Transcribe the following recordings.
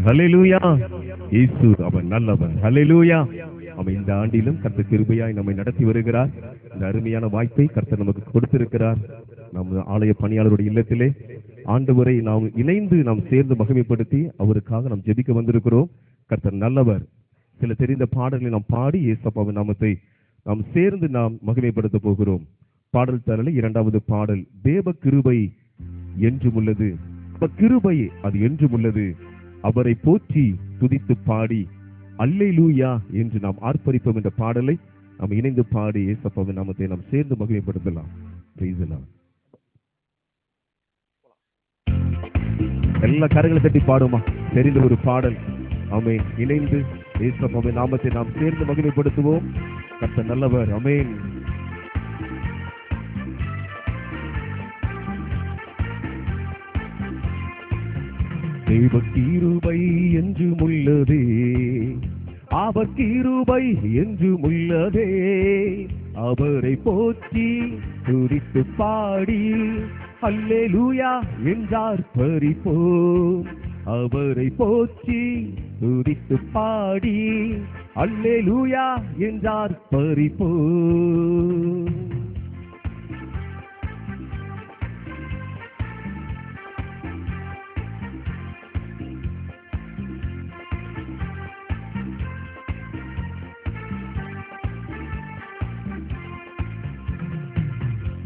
ஹல்லேலூயா. இயேசு அவர் நல்லவர். ஹல்லேலூயா. அவன் இந்த ஆண்டிலும் கர்த்தர் கிருபையாய் நம்மை நடத்தி வருகிறார். இந்த அருமையான வாய்ப்பை கர்த்தர் நமக்கு கொடுத்திருக்கிறார். நம்ம ஆலய பணியாளருடைய இல்லத்திலே ஆண்டவரை நாம் இணைந்து நாம் சேர்ந்து மகிமைப்படுத்தி அவருக்காக நாம் ஜெபிக்க வந்திருக்கிறோம். கர்த்தர் நல்லவர். சில தெரிந்த பாடல்களை நாம் பாடி இயேசுவின் நாமத்தை நாம் சேர்ந்து நாம் மகிமைப்படுத்த போகிறோம். பாடல் தரல இரண்டாவது பாடல், தேவ கிருபை என்றும் உள்ளது. கிருபை அது என்றும் உள்ளது. அவரை போற்றி துதித்து பாடி அல்லேலூயா என்று நாம் ஆர்ப்பரிப்போம் என்ற பாடலை நாம் இணைந்து பாடி இயேசுவின் நாமத்தை நாம் சேர்ந்து மகிமைப்படுத்தலாம். எல்லா கரங்களை தட்டி பாடுமா தெரிந்த ஒரு பாடல். ஆமென். இணைந்து இயேசுவின் நாமத்தை நாம் சேர்ந்து மகிமைப்படுத்துவோம். கர்த்தர் நல்லவர். ஆமென். தேவ கிருபை என்றும் உள்ளதே, அவர் கிருபை என்றும் உள்ளதே. அவரை போற்றி துதித்து பாடி அல்லேலூயா என்றார் பரிப்போம். அவரை போற்றி துதித்து பாடி அல்லேலூயா என்றார் பரிப்போம்.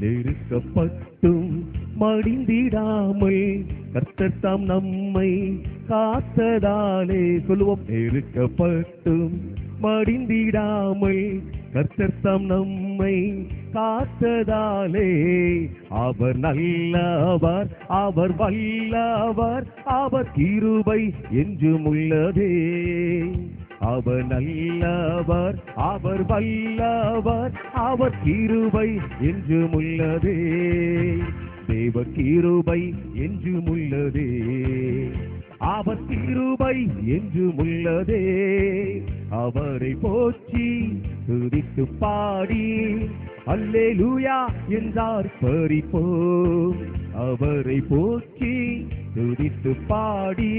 நெருக்கப்பட்டும் மடிந்திடாமல் கர்த்தர் தாம் நம்மை காத்ததாலே சொல்லுவோம். நெருக்கப்பட்டும் மடிந்திடாமல் கர்த்தர் தாம் நம்மை காத்ததாலே அவர் நல்லவர், அவர் வல்லவர், அவர் கிருபை என்றும் உள்ளதே. அவர் நல்லவர், அவர் வல்லவர், அவர் கிருபை என்றும் உள்ளதே. தேவ கிருபை என்றும் உள்ளதே. அவர் கிருபை என்றும் உள்ளதே. அவரை போற்றி துதித்து பாடி அல்லேலூயா என்றார் பரிப்போம். அவரை போற்றி துதித்து பாடி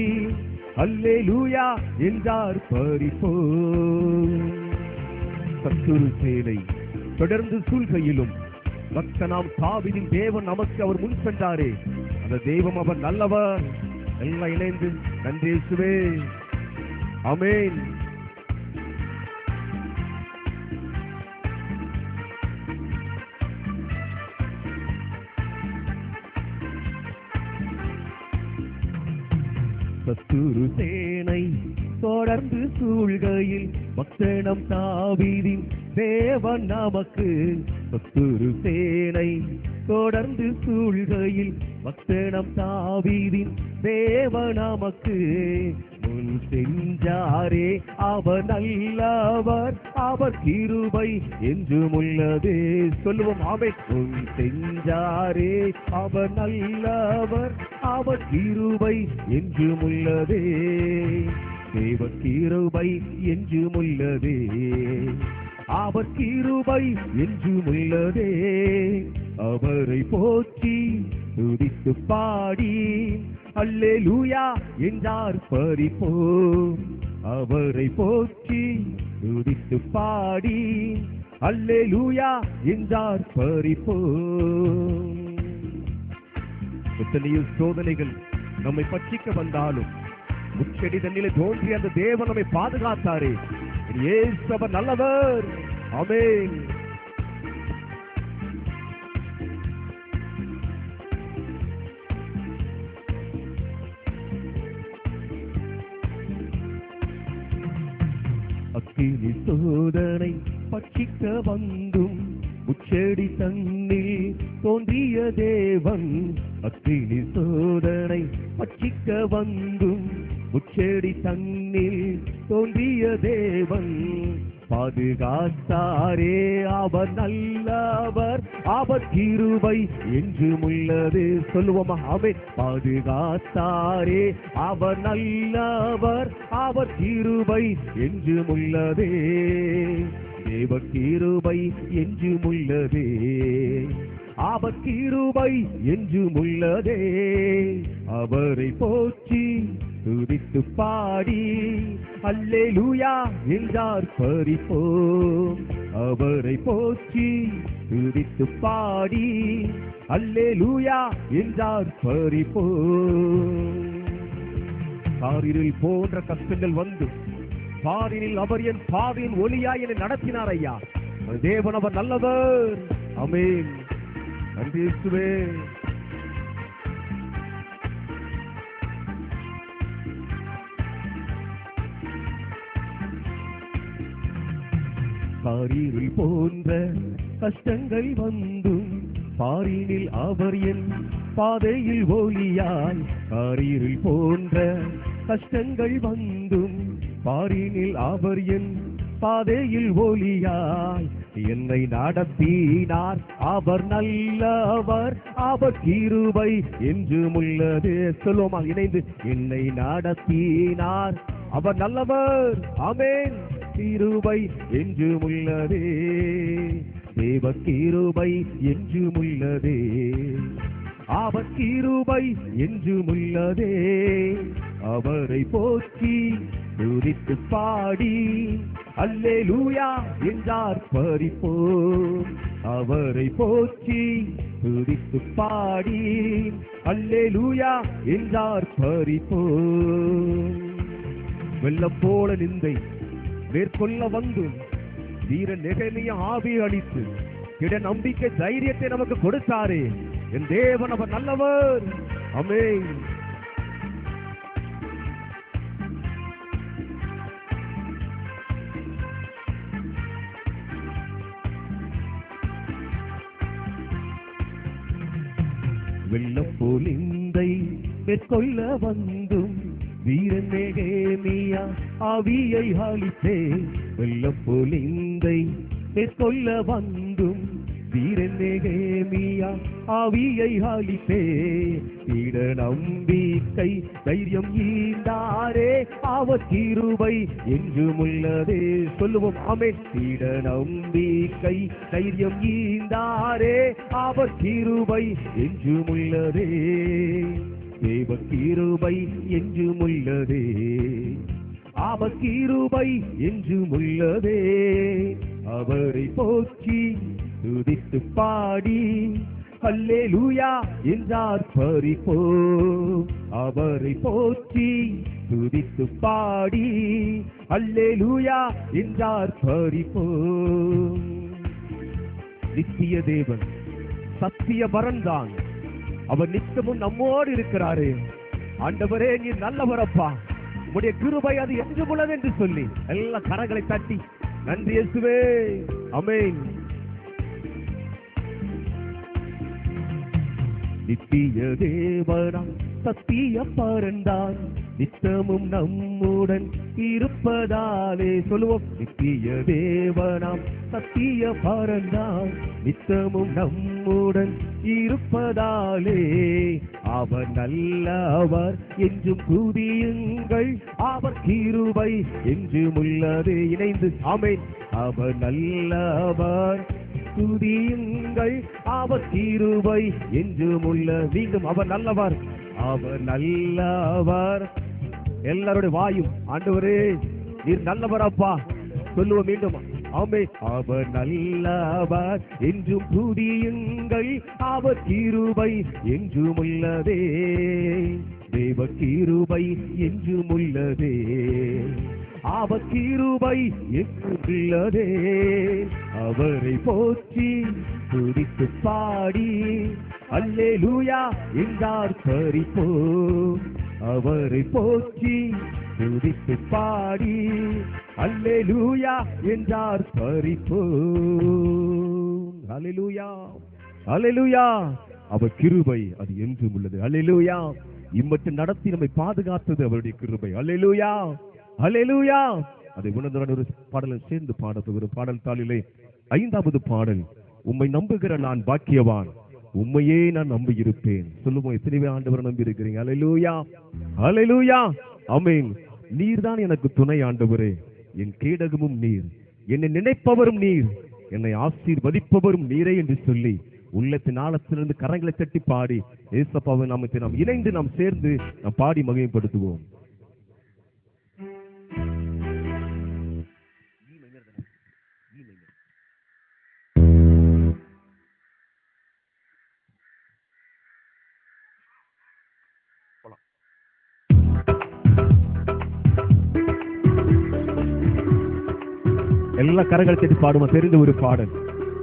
அல்லேலூயா என்றார் பரிப்போம். சத்துரு சேனை தொடர்ந்து சூழ்கையிலும் பக்தனாம் தாவீதின் தேவன் நமக்கு அவர் முன் சென்றாரே, அந்த தெய்வம் அவர் நல்லவர். எல்லாம் இணைந்து நன்றி இயேசுவே. ஆமென். சத்துரு சேனை தொடர்ந்து சூழ்கையில் பக்தனம் தாவீதின் தேவன் நமக்கு. சத்துரு சேனை தொடர்ந்து சூழ்கையில் பக்தனம் தாவீதின் தேவன் நமக்கு முன் சென்றாரே. அவர் நல்லவர், அவர் கிருபை என்றும் உள்ளதே. சொல்லுவோம் ஆமென். முன் சென்றாரே, அவர் நல்லவர், அவர் கிருபை என்றும் உள்ளதே. தேவ கிருபை என்றும் உள்ளதே. அவர் கிருபை என்றும் உள்ளதே. அவரை போற்றி துதித்து பாடி அல்லேலூயா என்றார் பரிப்போம். அவரை போற்றி துதித்து பாடி அல்லேலூயா என்றார் பரிப்போம். எத்தனையோ சோதனைகள் நம்மை பற்றிக்க வந்தாலும் முச்செடி தண்ணிலே தோன்றி அந்த தேவன் நம்மை பாதுகாத்தாரே. இயேசு அவர் நல்லவர். ஆமென். அக்கினி சோதனை பட்சிக்க வந்தும் முச்செடி தண்ணில் தோன்றிய தேவன். அக்கினி சோதனை பட்சிக்க வந்தும் முச்செடி தண்ணில் தோன்றிய தேவன் பாதுகாத்தாரே. அவர் நல்லவர், அவர் கிருபை என்றும் உள்ளது. சொல்லுவோமா ஆமென். பாதுகாத்தாரே, அவர் நல்லவர், அவர் கிருபை என்றும் உள்ளதே. தேவ கிருபை என்றும் உள்ளதே. அவர் கிருபை என்றும் உள்ளதே. அவரை போற்றி துதித்து பாடி அல்லேலூயா என்றார் பரிப்போம். அவரை போற்றி துதித்து பாடி அல்லேலூயா என்றார் பரிப்போம். காரிருள் போன்ற கஷ்டங்கள் வந்து பாரினில் அவர் என் பாதையின் ஒளியாய் என்னை நடத்தினார் ஐயா. தேவன் அவர் நல்லவர். ஆமென். நன்றி இயேசுவே. காரிருள் போன்ற கஷ்டங்கள் வந்தும் பாரினில் அவர் என் பாதையில் ஒளியாய். காரிருள் போன்ற கஷ்டங்கள் வந்தும் பாரினில் அவர் என் பாதையில் ஒளியாய். என்னை நடத்தினார் அவர் நல்லவர், அவர் கிருபை என்றும் உள்ளது. சொல்லுவோமா இணைந்து? என்னை நடத்தினார் அவர் நல்லவர். ஆமென். கிருபை என்றும் உள்ளதே, தேவ கிருபை என்றும் உள்ளதே, அவர் கிருபை என்றும் உள்ளதே. அவரை போற்றி துதித்து பாடி அல்லேலூயா என்றார் பரிப்போம். அவரை போற்றி துதித்து பாடி அல்லேலூயா என்றார் பரிப்போம். வெள்ளம் போல நிந்தை மேற்கொள்ள வந்து வீரன் நெகேமியா ஆவி அளித்து இட நம்பிக்கை தைரியத்தை நமக்கு கொடுத்தாரே. என் தேவன் அவர் நல்லவர். ஆமென். வெள்ளம் போல் இந்தை மேற்கொள்ள வந்தும் வீரன் நெகேமியா ஆவியை அளித்தே. வெள்ளம் போல் இந்தை மேற்கொள்ள வந்தும் வீரன் நெகேமியா ஆவியை அளித்தே. இட நம்பிக்கை தைரியம் ஈந்தாரே, அவர் கிருபை என்றும் உள்ளதே. சொல்லுவோம் ஆமென். இட நம்பிக்கை தைரியம் ஈந்தாரே, அவர் கிருபை என்றும் உள்ளதே, தேவ கிருபை என்றும் உள்ளதே, அவர் கிருபை என்றும் உள்ளதே. அவரை போற்றி துதித்து பாடி அல்லேலூயா என்றார் பரிப்போம். அவரை போற்றி துதித்து பாடி அல்லேலூயா என்றார் பரிப்போம். நித்திய தேவன் சத்திய வரன்தான். அவர் நித்தமும் நம்மோடு இருக்கிறாரு. ஆண்டவரே நீர் நல்லவரப்பா, உம்முடைய கிருபை அது என்றும் உள்ளது என்று சொல்லி எல்லா கரங்களை தட்டி நன்றி இயேசுவே. ஆமென். நித்திய தேவனாம் சத்திய பரந்தான் நித்தமும் நம்முடன் இருப்பதாலே. சொல்லுவோம். நித்திய தேவனாம் சத்திய பரந்தான் நித்தமும் நம்முடன் இருப்பதாலே. அவர் நல்லவர் என்றும் துதியுங்கள், அவர் கிருபை என்றும் உள்ளது. இணைந்து ஆமென். அவர் நல்லவர் துதியுங்கள், அவர் கிருபை என்றும் உள்ள. மீண்டும் அவர் நல்லவர், அவர் நல்லவர். எல்லாருடைய வாயும் ஆண்டவரே நீர் நல்லவர் அப்பா சொல்லுவோம் மீண்டும். ஆமென். அவர் நல்லவர் என்றும் துதியுங்கள், அவர் கிருபை என்றும் உள்ளதே, தேவ கிருபை என்றும் உள்ளதே, அவர் கிருபை என்றும் உள்ளதே. அவரை போற்றி துதித்து பாடி அல்லேலூயா என்றார் பரிப்போம். அவரை போற்றி துதித்து பாடி அல்லேலூயா என்றார் பரிப்போம். அல்லேலூயா, அல்லேலூயா. அவர் கிருபை அது என்றும் உள்ளது. அல்லேலூயா. இம்மட்டு நடத்தி நம்மை பாதுகாத்தது அவருடைய கிருபை. அல்லேலூயா, அல்லேலூயா. அதை உணர்ந்தவன் ஒரு பாடலை சேர்ந்து பாடப்போகிற பாடல் தாளிலே 5வது பாடல். உம்மை நம்புகிற நான் பாக்கியவான், உம்மையே நான் நம்பி இருப்பேன். சொல்லுவோம். எத்தனை ஆண்டவரை நம்பி இருக்கிறீங்க? அல்லேலூயா, அல்லேலூயா. ஆமென். நீர் தான் எனக்கு துணை ஆண்டவரே, என் கேடகமும் நீர், என்னை நினைப்பவரும் நீர், என்னை ஆசீர்வதிப்பவரும் நீரே என்று சொல்லி உள்ளத்தின் ஆழத்திலிருந்து கரங்களை தட்டி பாடி ஏசப்பாவை நாமத்தை நாம் இணைந்து நாம் சேர்ந்து நாம் பாடி மகிமைப்படுத்துவோம். எல்லா கரங்கள் தட்டி பாடுவோம். தெரிந்த ஒரு பாடல்.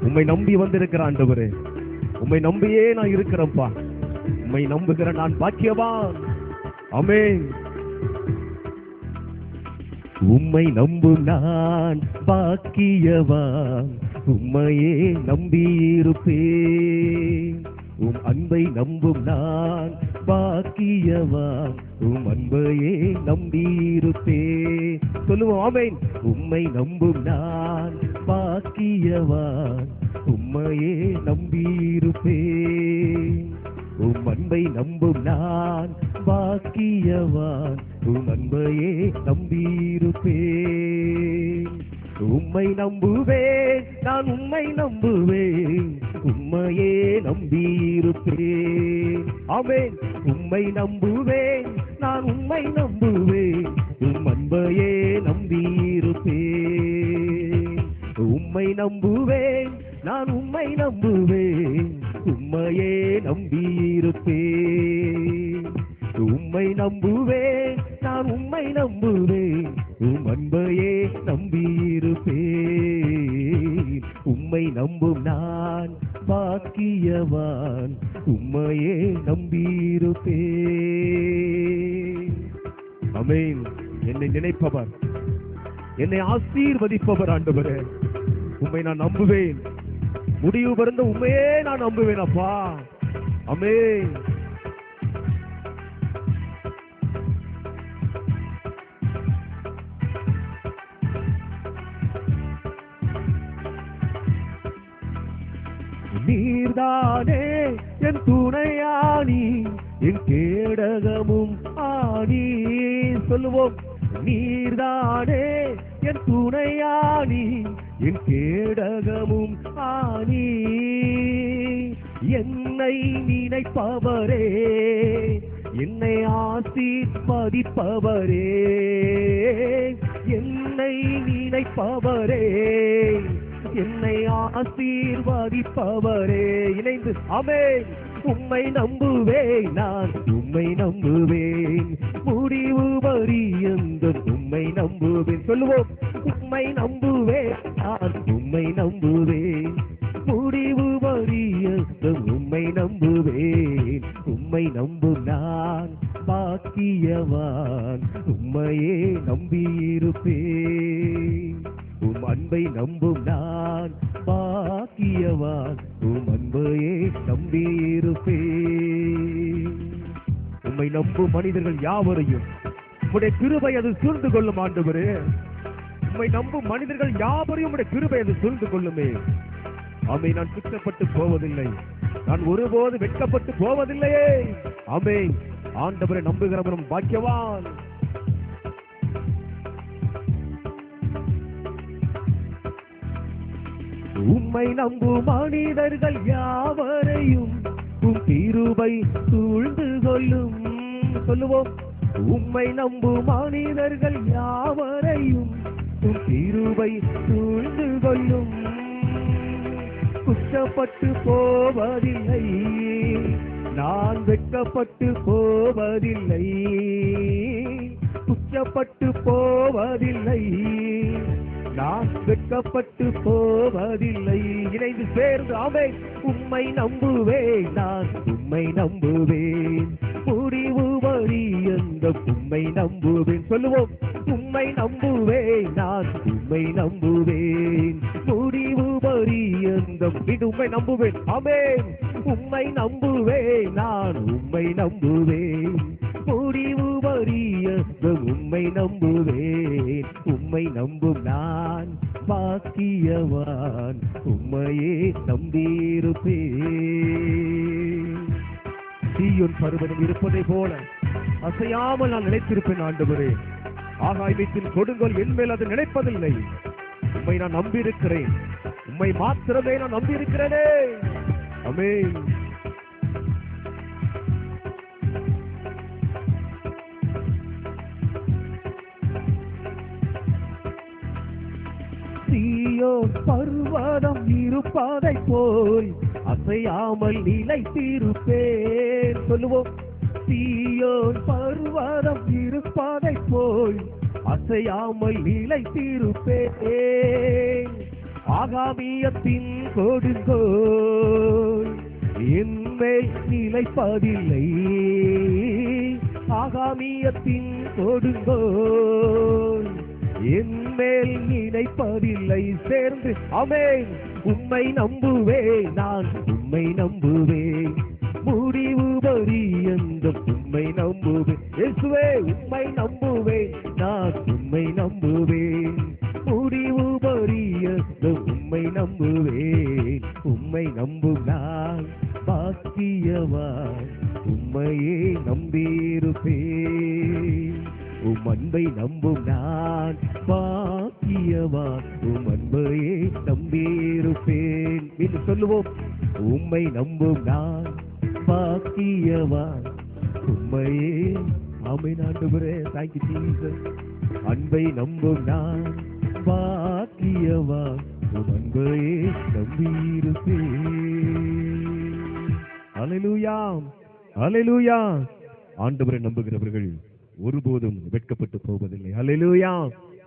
உம்மை நம்பி வந்திருக்கிற ஆண்டவரே, உம்மை நம்பியே நான் இருக்கிறேன்ப்பா. உம்மை நம்புகிற நான் பாக்கியவான். ஆமென். உம்மை நம்பும் நான் பாக்கியவான், உம்மையே நம்பியிருப்பேன். உம் அன்பை நம்பும் நான் பாக்கியவான், உம் அன்பையே நம்பியிருப்பேன். சொல்லுவோம். ஆமென். உம்மை நம்பும் நான் பாக்கியவான், உம்மையே நம்பியிருப்பேன். உம் அன்பை நம்பும் நான் பாக்கியவான், உம் அன்பையே நம்பியிருப்பேன். உம்மை நம்புவேன் நான், உம்மை நம்புவேன், உம்மையே நம்பியிருப்பேன். ஆமென். உம்மை நம்புவேன் நான், உம்மை நம்புவேன், உம் அன்பையே நம்பியிருப்பேன். உம்மை நம்புவேன் நான், உம்மை நம்புவேன், உம்மையே நம்பியிருப்பேன். உம்மை நம்புவேன் நான், உம்மை நம்புவேன், உம் அன்பையே நம்பியிருப்பேன். உம்மை நம்பும் நான் பாக்கியவான், உம்மையே நம்பியிருப்பேன். ஆமென். என்னை நினைப்பவர், என்னை ஆசீர்வதிப்பவர் ஆண்டவரே, உம்மை நான் நம்புவேன். முடிவு பிறந்த உண்மையே நான் நம்புவேன் அப்பா. ஆமென். நீர்தானே என் துணையானி, என் கேடகமும் ஆனி. சொல்லுவோம். நீர்தானே என் துணையானி, என் கேடகமும் ஆனி. என்னை நினைப்பவரே, என்னை ஆசீர்வதிப்பவரே, என்னை நினைப்பவரே, என்னை ஆசீர்வதிப்பவரே. இணைந்து ஆமென். உம்மை நம்புவேன் நான், உம்மை நம்புவேன், முடிவு பரியந்தம் உம்மை நம்புவேன். சொல்லுவோம். உம்மை நம்புவேன் நான், உம்மை நம்புவேன், முடிவு பரியந்தம் உம்மை நம்புவேன். உம்மை நம்பும் நான் பாக்கியவான், உம்மையே நம்பியிருப்பேன். உம் அன்பை நம்பும் நான் பாக்கியவான், உம் அன்பையே நம்பியிருப்பேன். உம்மை நம்பும் மனிதர்கள் யாவரையும் உம்முடைய கிருபை அது சூழ்ந்து கொள்ளும் ஆண்டவரே. உம்மை நம்பும் மனிதர்கள் யாவரையும் உம்முடைய கிருபை அது சூழ்ந்து கொள்ளுமே. ஆமென். நான் குற்றப்பட்டு போவதில்லை, நான் ஒருபோது வெட்கப்பட்டு போவதில்லையே. ஆமென். ஆண்டவரை நம்புகிறவரும் பாக்கியவான். உம்மை நம்பும் மனிதர்கள் யாவரையும் உம் கிருபை சூழ்ந்து கொள்ளும். சொல்லுவோம். உம்மை நம்பும் மனிதர்கள் யாவரையும் உம் கிருபை சூழ்ந்து கொள்ளும். குற்றப்பட்டு போவதில்லை, நான் வெட்கப்பட்டு போவதில்லை. குற்றப்பட்டு போவதில்லை, நான் வெட்கப்பட்டு போவதில்லை. இணைந்து சேர்ந்து ஆமென். உம்மை நம்புவேன் நான், உம்மை நம்புவேன், முடிவு பரியந்தம் உம்மை நம்புவேன். சொல்லுவோம். உம்மை நம்புவேன் நான், உம்மை நம்புவேன், முடிவு பரியந்தம் உம்மை நம்புவேன். ஆமென். உம்மை நம்புவேன் நான், உம்மை நம்புவேன், முடிவு பரியந்தம் உம்மை நம்புவேன். உம்மை நம்பும் நான் பாக்கியவான், உம்மையே நம்பியிருப்பேன். சீயோன் பர்வதம் இருப்பதை போல அசையாமல் நான் நினைத்திருப்பேன் ஆண்டவரே. ஆகாயத்தின் கொடுங்கோல் என் மேல் அது நினைப்பதில்லை. உம்மை நான் நம்பியிருக்கிறேன், உம்மை மாத்திரமே நான் நம்பியிருக்கிறேனே. ஆமென். சீயோன் பர்வதம் இருப்பதை போல் அசையாமல் நிலைத்திருப்பேன். சொல்லுவோம். சீயோன் பர்வதம் இருப்பதை போல் அசையாமல் நிலைத்திருப்பேன். ஆகாமியத்தின் கொடுங்கோல் என்மேல் நிலைப்பதில்லை. ஆகாமியத்தின் கொடுங்கோல் என்மேல் நினைப்பதில்லை. சேர்ந்து ஆமென். உம்மை நம்புவேன், நான் உம்மை நம்புவேன், முடிவு பரியந்தம் உம்மை நம்புவேன். இயேசுவே உம்மை நம்புவேன், நான் உம்மை நம்புவேன், முடிவு பரியந்தம் உம்மை நம்புவேன். உம்மை நம்பும் நான் பாக்கியவான், உம்மையே நம்பியிருப்பேன். உம் அன்பை நம்பும் நான் பாக்கியவான், உம் அன்பையே நம்பியிருப்பேன். என்று சொல்லுவோம். உம்மை நம்பும் நான் பாக்கியவான், உம்மையே. ஆமென் ஆண்டவரே, thank you Jesus. அன்பை நம்பும் நான் பாக்கியவான், உம் அன்பையே நம்பியிருப்பேன். அல்லேலூயா, அல்லேலூயா. ஆண்டவரை நம்புகிறவர்கள் ஒருபோதும் வெட்கப்பட்டு போவதில்லை. அல்லேலூயா.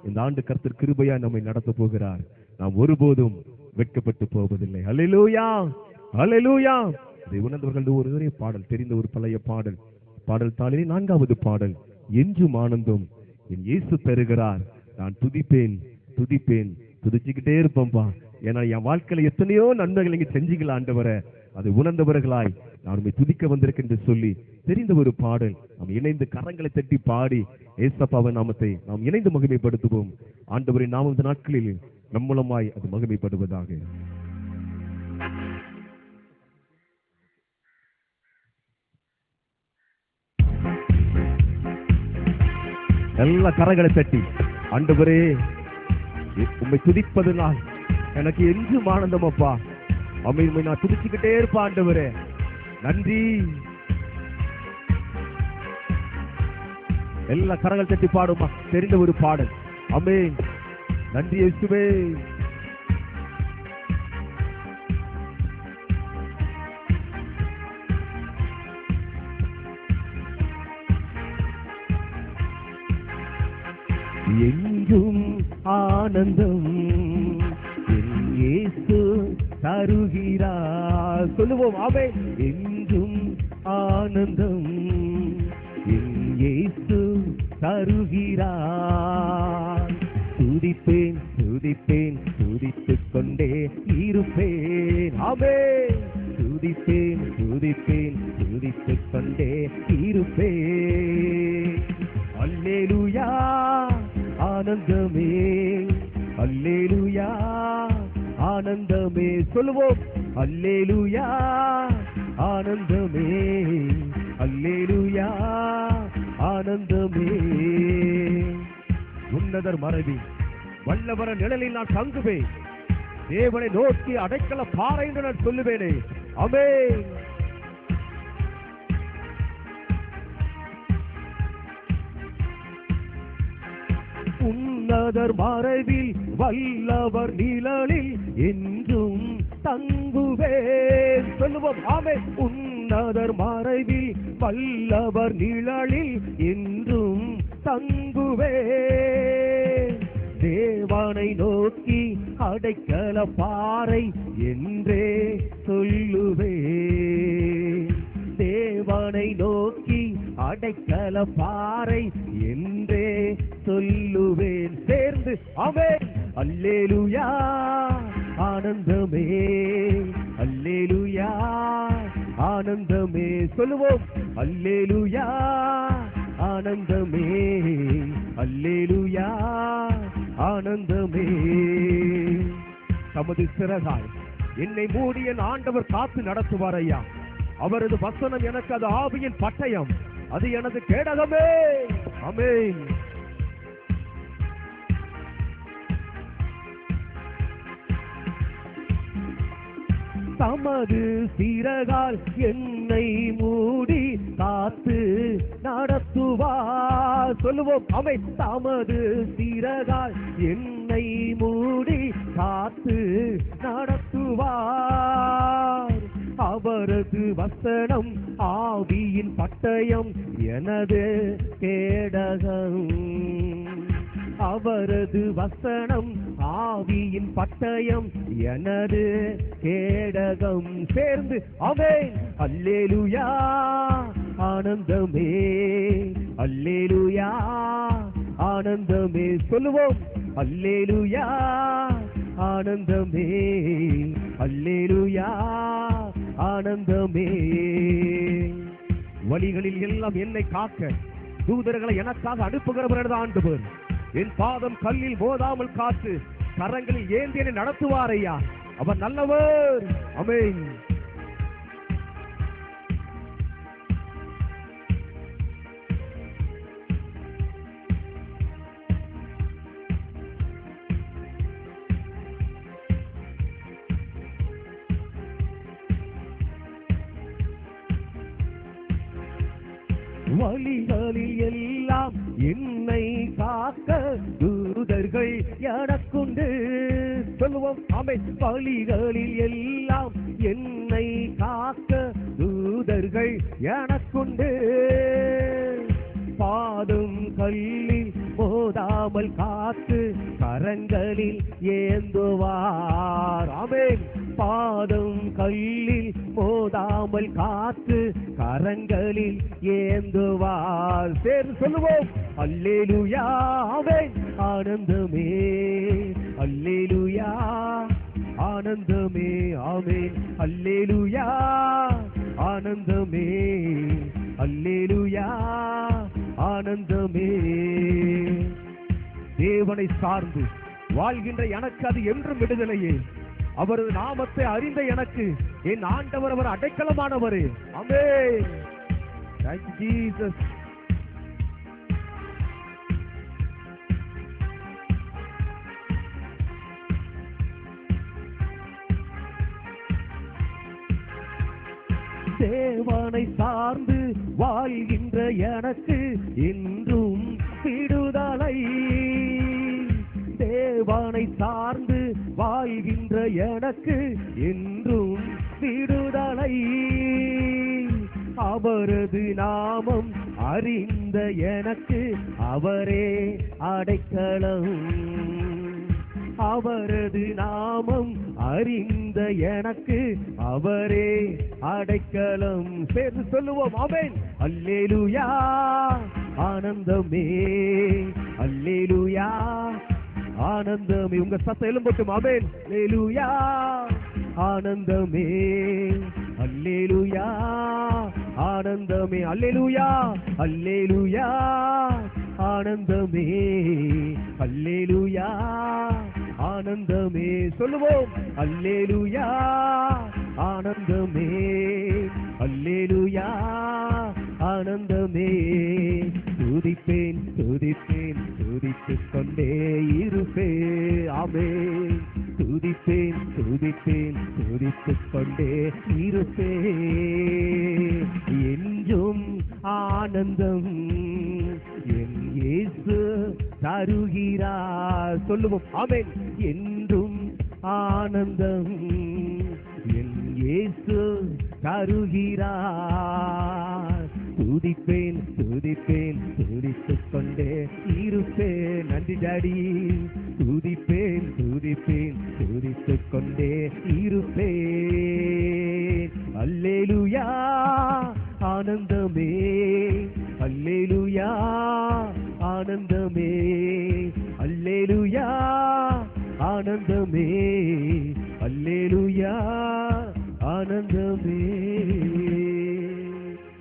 இந்த ஆண்டு கர்த்தர் கிருபையா நம்மை நடத்த போகிறார். நாம் ஒருபோதும் வெட்கப்பட்டு போவதில்லை. அல்லேலூயா, அல்லேலூயா. இதை உணர்ந்தவர்கள் ஒரே பாடல், தெரிந்த ஒரு பழைய பாடல், பாடல் தாளிலே 4வது பாடல். என்றும் ஆனந்தம் என் இயேசு தருகிறார், நான் துதிப்பேன் துதிப்பேன். துதிச்சுக்கிட்டே இருப்போம்பா. ஏன்னா என் வாழ்க்கையில எத்தனையோ நன்மைகள் நீங்க செஞ்சீங்களா ஆண்டவரை, அதை உணர்ந்தவர்களாய் நான் உண்மை துதிக்க வந்திருக்கேன் என்று சொல்லி தெரிந்த ஒரு பாடல். நாம் இணைந்து கரங்களை தட்டி பாடி ஏசப்பாவின் நாமத்தை நாம் இணைந்து மகிமைப்படுத்துவோம். ஆண்டவரின் நாமம் இந்த நாட்களில் நம் மூலமாய் அது மகிமைப்படுவதாக. எல்லா கரங்களை தட்டி ஆண்டவரே உம்மை துதிப்பதனால் எனக்கு என்றும் ஆனந்தம் அப்பா. உம்மை நான் துதிச்சுக்கிட்டே இருப்பேன் ஆண்டவரே. நன்றி. எல்லா கரங்கள் தட்டி பாடுமா, தெரிந்த ஒரு பாடல். ஆமென். நன்றி இயேசுவே. என்றும் ஆனந்தம் என் இயேசு தருகிறார். சொல்லுவோம். ஆமென். என்றும் ஆனந்தம் என் இயேசு தருகிறார். துதிப்பேன் துதிப்பேன் துதித்துக் கொண்டே இருப்பேன். ஆமென். துதிப்பேன் துதிப்பேன் துதித்துக் கொண்டே இருப்பேன். அல்லேலூயா ஆனந்தமே, அல்லேலூயா ஆனந்தமே. சொல்லுவோம். அல்லேலூயா ஆனந்தமே, அல்லேலூயா ஆனந்தமே. உன்னதர் மறைவில் வல்லவர நிழலில் நான் தங்குவேன், தேவனை நோக்கி அடைக்கல பாறை என்று நான் சொல்லுவேனே. ஆமென். உன்னதர் மறைவில் வல்லவர் நிழலில் என்றும் தங்குவேன். சொல்லுவோம். ஆமென். உன்னதர் மறைவில் வல்லவர் நிழலில் என்றும் தங்குவேன். தேவனை நோக்கி அடைக்கல பாறை என்றே சொல்லுவேன். தேவனை நோக்கி அடைக்கல பாறை என்றே சொல்லுவேன். சேர்ந்து ஆமென். அல்லேலூயா ஆனந்தமே, அல்லேலூயா ஆனந்தமே. சொல்லுவோம். அல்லேலூயா ஆனந்தமே, அல்லேலூயா ஆனந்தமே. தமது சிறகால் என்னை மூடிய ஆண்டவர் காத்து நடத்துவார் ஐயா. அவரது வசனம் எனக்கு அது ஆவியின் பட்டயம், அது எனது கேடகமே. ஆமென். தமது சிறகால் என்னை மூடி காத்து நடத்துவார். சொல்லுவோம். ஆமென். தமது சிறகால் என்னை மூடி காத்து நடத்துவார். அவரது வசனம் ஆவியின் பட்டயம் எனது கேடகம். அவரது வசனம் ஆவியின் பட்டயம் எனது கேடகம். சேர்ந்து ஆமென். அல்லேலூயா ஆனந்தமே, அல்லேலூயா ஆனந்தமே. சொல்லுவோம், அல்லேலூயா ஆனந்தமே, அல்லேலூயா ஆனந்தமே. வழிகளில் எல்லாம் என்னை காக்க தூதர்களை எனக்காக அனுப்புகிறவர் ஆண்டவர். என் பாதம் கல்லில் மோதாமல் காத்து கரங்களில் ஏந்தி என்னை நடத்துவார் ஐயா. அவர் நல்லவர். ஆமென். வழிகளில் எல்லாம் என்னை காக்க தூதர்கள் எனக்குண்டு. சொல்லுவோம் ஆமென். வழிகளில் எல்லாம் என்னை காக்க தூதர்கள் எனக்குண்டு. பாதம் கல்லில் மோதாமல் காத்து கரங்களில் ஏந்துவார். ஆமென். பாதம் கல்லில் மோதாமல் காத்து கரங்களில் ஏந்துவார். சேர்ந்து சொல்லுவோம், அல்லேலூயா ஆமென். ஆனந்தமே, அல்லேலூயா ஆனந்தமே. ஆமென். அல்லேலூயா ஆனந்தமே, அல்லேலூயா ஆனந்தமே. தேவனை சார்ந்து வாழ்கின்ற எனக்கு அது என்றும் விடுதலையே. அவரது நாமத்தை அறிந்த எனக்கு என் ஆண்டவர் அவர் அடைக்கலமானவரே. ஆமென். Thank you, Jesus. தேவனை சார்ந்து வாழ்கின்ற எனக்கு என்றும் விடுதலை. தேவனை சார்ந்து வாழ்கின்ற எனக்கு என்றும் விடுதலை. அவரது நாமம் அறிந்த எனக்கு அவரே அடைக்கலம். அவரது நாமம் அறிந்த எனக்கு அவரே அடைக்கலம். சேர்ந்து சொல்லுவோம் ஆமென். அல்லேலூயா ஆனந்தமே, அல்லேலூயா ஆனந்தமே. உங்க சத்தம் எழும்பட்டும். ஆமென். அல்லேலூயா ஆனந்தமே, அல்லேலூயா ஆனந்தமே. அல்லேலூயா, அல்லேலூயா ஆனந்தமே, அல்லேலூயா ஆனந்தமே. சொல்லுவோம், அல்லேலூயா ஆனந்தமே, அல்லேலூயா ஆனந்தமே. துதிப்பேன் துதிப்பேன் துதித்துக் கொண்டே இருப்பேன். ஆமென். துதிப்பேன் துதிப்பேன் துதித்துக் கொண்டே இருப்பேன். என்றும் ஆனந்தம் என் இயேசு தருகிறார். சொல்லுவோம் ஆமென். என்றும் ஆனந்தம் என் இயேசு தருகிறார். துதிப்பேன் துதிப்பேன் துதித்துக் கொண்டே இருப்பேன். நன்றி டாடி. துதிப்பேன் துதிப்பேன் துதித்துக் கொண்டே இருப்பேன். அல்லேலூயா ஆனந்தமே, அல்லேலூயா ஆனந்தமே, அல்லேலூயா ஆனந்தமே, அல்லேலூயா ஆனந்தமே.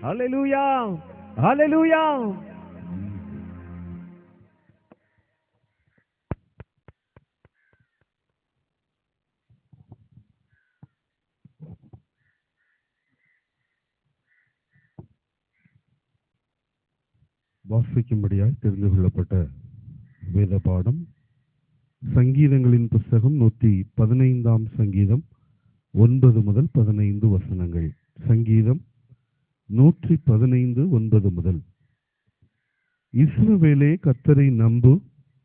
அல்லேலூயா அல்லேலூயா. வாசிக்கும்படியாய் தெரிந்து கொள்ளப்பட்ட வேத பாடம் சங்கீதங்களின் புஸ்தகம் 115 சங்கீதம் 9 முதல் 15 வசனங்கள். சங்கீதம் 115 9 முதல். இஸ்ரவேலே, கர்த்தரை நம்பு,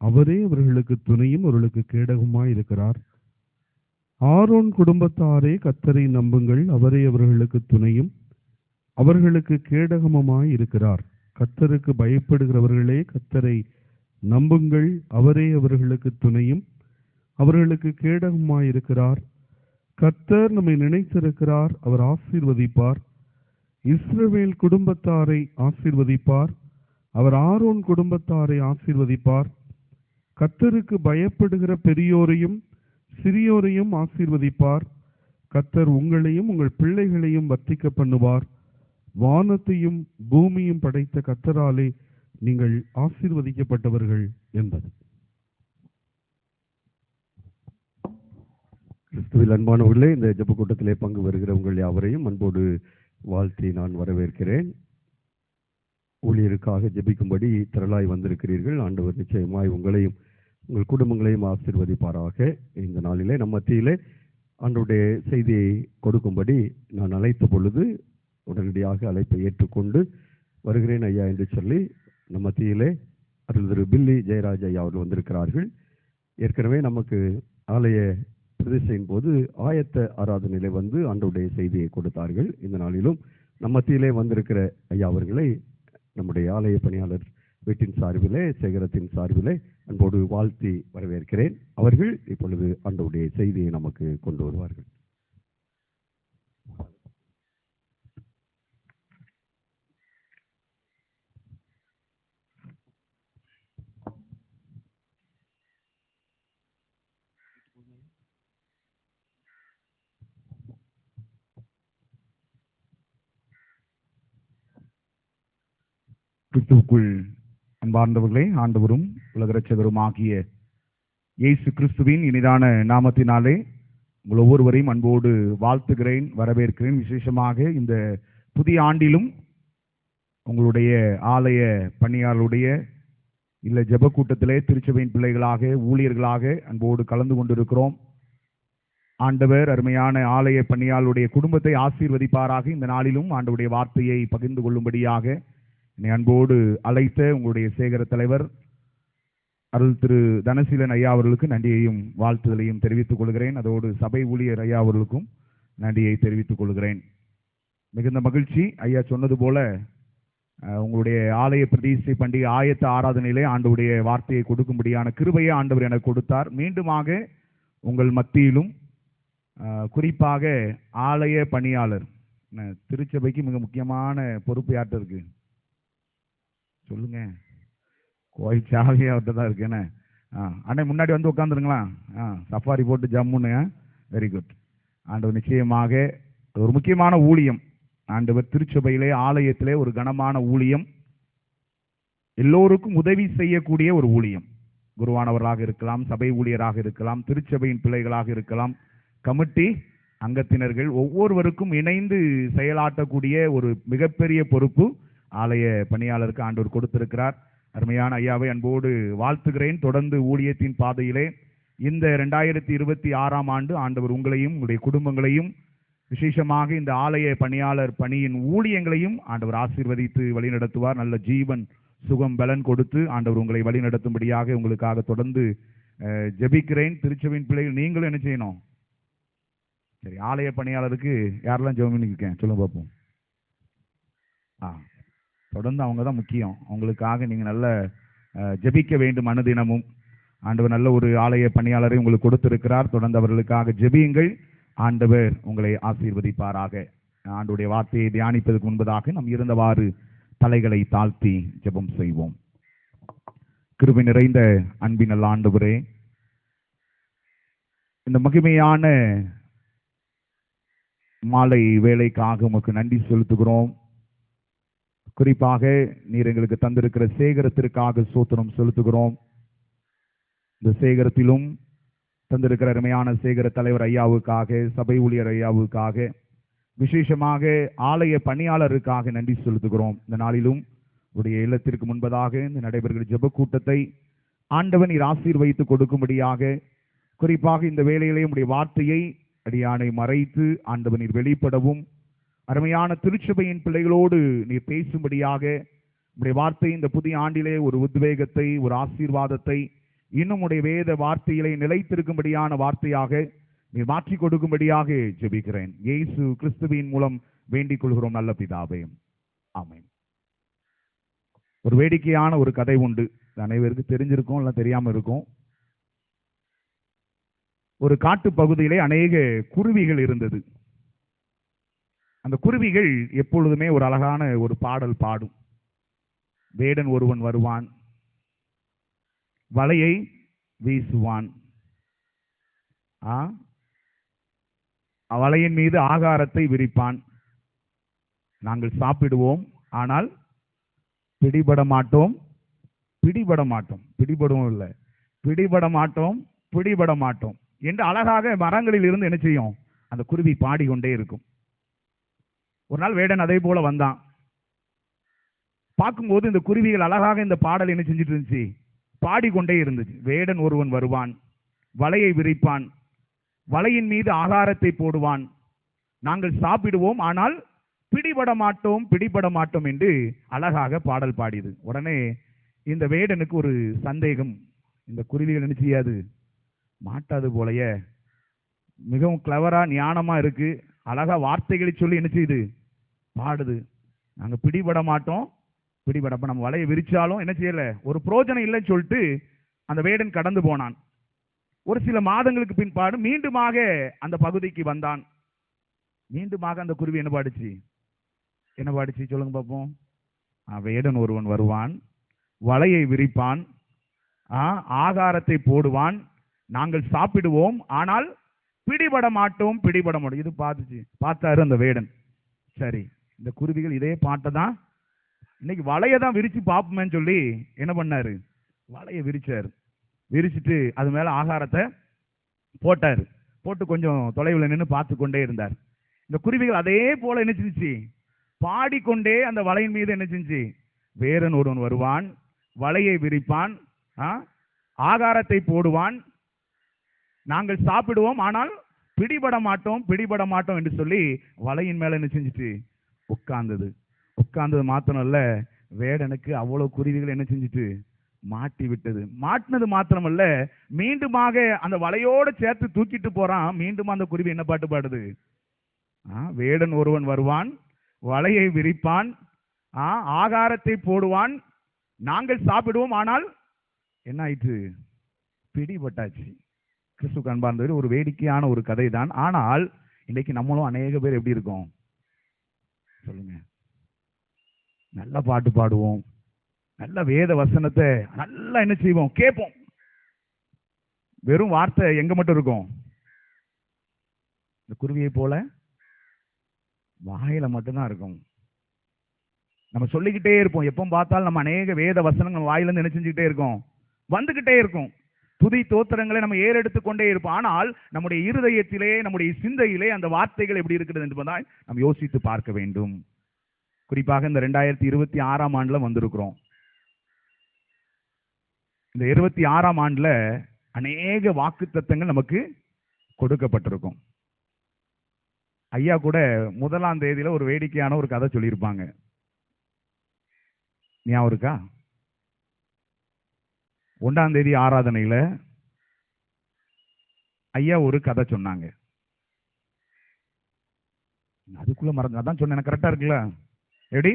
அவரே அவர்களுக்கு துணையும் அவர்களுக்கு கேடகமாய் இருக்கிறார். ஆரோன் குடும்பத்தாரே கர்த்தரை நம்புங்கள், அவரே அவர்களுக்கு துணையும் அவர்களுக்கு கேடகமுமாய் இருக்கிறார். கர்த்தருக்கு பயப்படுகிறவர்களே கர்த்தரை நம்புங்கள், அவரே அவர்களுக்கு துணையும் அவர்களுக்கு கேடகமாய் இருக்கிறார். கர்த்தர் நம்மை நினைத்திருக்கிறார், அவர் ஆசீர்வதிப்பார். இஸ்ரவேல் குடும்பத்தாரை ஆசீர்வதிப்பார், அவர் ஆரோன் குடும்பத்தாரை ஆசீர்வதிப்பார். கர்த்தருக்கு பயப்படுகிற பெரியோரையும் சிறியோரையும் ஆசீர்வதிப்பார். கர்த்தர் உங்களையும் உங்கள் பிள்ளைகளையும் வர்த்திக்க பண்ணுவார். வானத்தையும் பூமியும் படைத்த கர்த்தராலே நீங்கள் ஆசீர்வதிக்கப்பட்டவர்கள் என்பது. கிறிஸ்துவில் அன்பானவர்களே, இந்த ஜெப கூட்டத்திலே பங்கு வருகிற உங்கள் யாவரையும் அன்போடு வாழ்த்தி நான் வரவேற்கிறேன். ஊழியருக்காக ஜெபிக்கும்படி திரளாய் வந்திருக்கிறீர்கள். ஆண்டவர் நிச்சயமாய் உங்களையும் உங்கள் குடும்பங்களையும் ஆசீர்வதிப்பாராக. இந்த நாளிலே நம் மத்தியிலே ஆண்டவருடைய செய்தியை கொடுக்கும்படி நான் அழைத்த பொழுது உடனடியாக அழைப்பை ஏற்றுக்கொண்டு வருகிறேன் ஐயா என்று சொல்லி நம் மத்தியிலே அருள் திரு பில்லி ஜெயராஜ் ஐயா அவர்கள் வந்திருக்கிறார்கள். ஏற்கனவே நமக்கு ஆலய பிரதிஷ்டையின் போது ஆயத்த ஆராதனையிலே வந்து ஆண்டவருடைய செய்தியை கொடுத்தார்கள். இந்த நாளிலும் நம் மத்தியிலே வந்திருக்கிற ஐயா அவர்களை நம்முடைய ஆலய பணியாளர் வீட்டின் சார்பிலே, சேகரத்தின் சார்பிலே அன்போடு வாழ்த்தி வரவேற்கிறேன். அவர்கள் இப்பொழுது ஆண்டவருடைய செய்தியை நமக்கு கொண்டு வருவார்கள். கிறிஸ்துவுக்குள் அன்பார்ந்தவர்களே, ஆண்டவரும் உலக இரட்சகரும் ஆகிய இயேசு கிறிஸ்துவின் இனிதான நாமத்தினாலே உங்கள் ஒவ்வொருவரையும் அன்போடு வாழ்த்துகிறேன், வரவேற்கிறேன். விசேஷமாக இந்த புதிய ஆண்டிலும் உங்களுடைய ஆலய பணியாளருடைய இல்லை ஜெப கூட்டத்திலே திருச்சபையின் பிள்ளைகளாக ஊழியர்களாக அன்போடு கலந்து கொண்டிருக்கிறோம். ஆண்டவர் அருமையான ஆலய பணியாளருடைய குடும்பத்தை ஆசீர்வதிப்பாராக. இந்த நாளிலும் ஆண்டவருடைய வார்த்தையை பகிர்ந்து கொள்ளும்படியாக என்னை அன்போடு அழைத்த உங்களுடைய சேகர தலைவர் அருள் திரு தனசீலன் ஐயா அவர்களுக்கு நன்றியையும் வாழ்த்துதலையும் தெரிவித்துக் கொள்கிறேன். அதோடு சபை ஊழியர் ஐயா அவர்களுக்கும் நன்றியை தெரிவித்துக் கொள்கிறேன். மிகுந்த மகிழ்ச்சி. ஐயா சொன்னது போல உங்களுடைய ஆலய பிரதிஷ்டை பண்டிகை ஆயத்த ஆராதனையிலே ஆண்டவருடைய வார்த்தையை கொடுக்கும்படியான கிருபையை ஆண்டவர் எனக்கு கொடுத்தார். மீண்டுமாக உங்கள் மத்தியிலும் குறிப்பாக ஆலய பணியாளர் திருச்சபைக்கு மிக முக்கியமான பொறுப்பு யார்கிட்ட இருக்கு சொல்லுங்க? கோயில் சாவியே அவர்கிட்ட தான் இருக்கு. என்ன அண்ணே முன்னாடி வந்து உட்காந்துருங்களா? சஃபாரி போட்டு ஜம்முன்னு. Very good. ஆண்டவர் நிச்சயமாக ஒரு முக்கியமான ஊழியம். ஆண்டவர் திருச்சபையிலே ஆலயத்திலே ஒரு கனமான ஊழியம், எல்லோருக்கும் உதவி செய்யக்கூடிய ஒரு ஊழியம். குருவானவர்களாக இருக்கலாம், சபை ஊழியராக இருக்கலாம், திருச்சபையின் பிள்ளைகளாக இருக்கலாம், கமிட்டி அங்கத்தினர்கள் ஒவ்வொருவருக்கும் இணைந்து செயலாற்றக்கூடிய ஒரு மிகப்பெரிய பொறுப்பு ஆலய பணியாளருக்கு ஆண்டவர் கொடுத்திருக்கிறார். அருமையான ஐயாவை அன்போடு வாழ்த்துகிறேன். தொடர்ந்து ஊழியத்தின் பாதையிலே இந்த 2026ஆம் ஆண்டு ஆண்டவர் உங்களையும் உங்களுடைய குடும்பங்களையும் விசேஷமாக இந்த ஆலய பணியாளர் பணியின் ஊழியங்களையும் ஆண்டவர் ஆசீர்வதித்து வழிநடத்துவார். நல்ல ஜீவன் சுகம் பலன் கொடுத்து ஆண்டவர் உங்களை வழிநடத்தும்படியாக உங்களுக்காக தொடர்ந்து ஜெபிக்கிறேன். திருச்சபையின் பிள்ளைகள் நீங்களும் என்ன செய்யணும்? சரி, ஆலய பணியாளருக்கு யாரெல்லாம் ஜெபம் பண்ணிருக்கேன் சொல்லுங்க பார்ப்போம். தொடர்ந்து அவங்க தான் முக்கியம். அவங்களுக்காக நீங்கள் நல்ல ஜெபிக்க வேண்டும் அனுதினமும். ஆண்டவர் நல்ல ஒரு ஆலய பணியாளரை உங்களுக்கு கொடுத்திருக்கிறார். தொடர்ந்து அவர்களுக்காக ஜெபியுங்கள். ஆண்டவர் உங்களை ஆசீர்வதிப்பாராக. ஆண்டவருடைய வார்த்தையை தியானிப்பதற்கு முன்பதாக நாம் இருந்தவாறு தலைகளை தாழ்த்தி ஜெபம் செய்வோம். கிருபை நிறைந்த அன்பின் நல்ல ஆண்டவரே, இந்த மகிமையான மாலை வேலைக்காக உமக்கு நன்றி செலுத்துகிறோம். குறிப்பாக நீர் எங்களுக்கு தந்திருக்கிற சேகரத்திற்காக ஸ்தோத்திரம் செலுத்துகிறோம். இந்த சேகரத்திலும் தந்திருக்கிற அருமையான சேகர தலைவர் ஐயாவுக்காக, சபை ஊழியர் ஐயாவுக்காக, விசேஷமாக ஆலய பணியாளருக்காக நன்றி செலுத்துகிறோம். இந்த நாளிலும் உடைய இல்லத்திற்கு முன்பதாக இந்த நடைபெறுகிற ஜெப கூட்டத்தை ஆண்டவன் நீர் ஆசீர்வதித்து கொடுக்கும்படியாக, குறிப்பாக இந்த வேளையிலே உடைய வார்த்தையை அடியானை மறைத்து ஆண்டவன் நீர் வெளிப்படவும், அருமையான திருச்சபையின் பிள்ளைகளோடு நீர் பேசும்படியாக உடைய வார்த்தை இந்த புதிய ஆண்டிலே ஒரு உத்வேகத்தை, ஒரு ஆசீர்வாதத்தை, இன்னும் உடைய வேத வார்த்தையிலே நிலைத்திருக்கும்படியான வார்த்தையாக நீ மாற்றி கொடுக்கும்படியாக ஜெபிக்கிறேன். இயேசு கிறிஸ்துவின் மூலம் வேண்டிக் கொள்கிறோம் நல்ல பிதாவே, ஆமென். ஒரு வேடிக்கையான ஒரு கதை உண்டு. அனைவருக்கு தெரிஞ்சிருக்கும், இல்லை தெரியாம இருக்கும். ஒரு காட்டு பகுதியிலே அநேக குருவிகள் இருந்தது. அந்த குருவிகள் எப்பொழுதுமே ஒரு அழகான ஒரு பாடல் பாடும். வேடன் ஒருவன் வருவான், வலையை வீசுவான், வலையின் மீது ஆகாரத்தை விரிப்பான், நாங்கள் சாப்பிடுவோம், ஆனால் பிடிபட மாட்டோம், பிடிபட மாட்டோம், பிடிபடுவோம் இல்லை, பிடிபட மாட்டோம், பிடிபட மாட்டோம் என்று அழகாக மரங்களில் இருந்து என்ன செய்யும், அந்த குருவி பாடிக்கொண்டே இருக்கும். ஒரு நாள் வேடன் அதே போல வந்தான். பார்க்கும்போது இந்த குருவிகள் அழகாக இந்த பாடல் என்ன செஞ்சுட்டு இருந்துச்சு, பாடிக்கொண்டே இருந்துச்சு. வேடன் ஒருவன் வருவான், வலையை விரிப்பான், வலையின் மீது ஆகாரத்தை போடுவான், நாங்கள் சாப்பிடுவோம், ஆனால் பிடிபட மாட்டோம், பிடிபட மாட்டோம் என்று அழகாக பாடல் பாடியது. உடனே இந்த வேடனுக்கு ஒரு சந்தேகம், இந்த குருவிகள் என்ன செய்யாது, மாட்டாது போலயே, மிகவும் கிளவரா ஞானமா இருக்கு, அழகா வார்த்தைகளை சொல்லி என்ன செய்யுது, பாடுது, நாங்க பிடிபட மாட்டோம், பிடிபட, அப்ப நம்ம வலையை விரிச்சாலும் என்ன செய்யல, ஒரு பிரோஜனம் இல்லைன்னு சொல்லிட்டு அந்த வேடன் கடந்து போனான். ஒரு சில மாதங்களுக்கு பின்பாடு மீண்டுமாக அந்த பகுதிக்கு வந்தான். மீண்டுமாக அந்த குருவி என்ன பாடுச்சு, என்ன பாடுச்சு சொல்லுங்க பார்ப்போம். வேடன் ஒருவன் வருவான், வலையை விரிப்பான், ஆகாரத்தை போடுவான், நாங்கள் சாப்பிடுவோம், ஆனால் பிடிபட மாட்டோம், பிடிபட மாட்டோம். இது பார்த்தாரு அந்த வேடன். சரி, இந்த குருவிகள் இதே பாட்டை தான் இன்னைக்கு வலையை தான் விரிச்சு பார்ப்போமேன்னு சொல்லி என்ன பண்ணாரு, வலையை விரிச்சாரு. விரிச்சிட்டு அது மேல ஆகாரத்தை போட்டாரு. போட்டு கொஞ்சம் தொலைவில் நின்று பார்த்து கொண்டே இருந்தார். இந்த குருவிகள் அதே போல என்ன செஞ்சு பாடிக்கொண்டே அந்த வலையின் மீது என்ன செஞ்சு, வேடன் ஒருவன் வருவான், வலையை விரிப்பான், ஆகாரத்தை போடுவான், நாங்கள் சாப்பிடுவோம், ஆனால் பிடிபட மாட்டோம், பிடிபட மாட்டோம் என்று சொல்லி வலையின் மேல என்ன செஞ்சுட்டு உட்கார்ந்தது. உட்கார்ந்தது மாத்திரம் இல்ல, வேடனுக்கு அவ்வளவு குருவிகள் என்ன செஞ்சுட்டு மாட்டி விட்டது. மாட்டினது மாத்திரமல்ல, மீண்டுமாக அந்த வலையோடு சேர்த்து தூக்கிட்டு போறான். மீண்டும் அந்த குருவி என்ன பாட்டு பாடுது, வேடன் ஒருவன் வருவான், வலையை விரிப்பான், ஆகாரத்தை போடுவான், நாங்கள் சாப்பிடுவோம், ஆனால் என்ன ஆயிற்று, பிடிபட்டாச்சு. கிறிஸ்து அன்பார்ந்தவர், ஒரு வேடிக்கையான ஒரு கதை தான். ஆனால் இன்னைக்கு நம்மளும் அநேக பேர் எப்படி இருக்கோம் சொல்லுங்க, நல்ல பாட்டு பாடுவோம், நல்ல வேத வசனத்தை நல்லா என்ன செய்வோம், கேட்போம். வெறும் வார்த்தை எங்க மட்டும் இருக்கும், இந்த குருவியை போல வாயில மட்டும்தான் இருக்கும். நம்ம சொல்லிக்கிட்டே இருப்போம், எப்போ பார்த்தாலும் நம்ம அநேக வேத வசனங்கள் வாயிலிருந்து என்ன செஞ்சுக்கிட்டே இருக்கோம், வந்துகிட்டே இருக்கும். துதி தோத்திரங்களை நம்ம ஏறெடுத்துக் கொண்டே இருப்போம். ஆனால் நம்முடைய இருதயத்திலே, நம்முடைய சிந்தையிலே அந்த வார்த்தைகள் எப்படி இருக்கிறது என்பதால் நாம் யோசித்து பார்க்க வேண்டும். குறிப்பாக இந்த 2026ஆம் ஆண்டுல வந்திருக்கிறோம். இந்த 26ஆம் ஆண்டுல அநேக வாக்குத்தத்தங்கள் நமக்கு கொடுக்கப்பட்டிருக்கும். ஐயா கூட 1ஆம் தேதியில ஒரு வேடிக்கையான ஒரு கதை சொல்லியிருப்பாங்க, ஞாபகம் இருக்கா? 1ஆம் தேதி ஆராதனையில ஐயா ஒரு கதை சொன்னாங்க. அதுக்குள்ள மறந்து, அதான் சொன்னேன், கரெக்டா இருக்குல்ல? எப்படி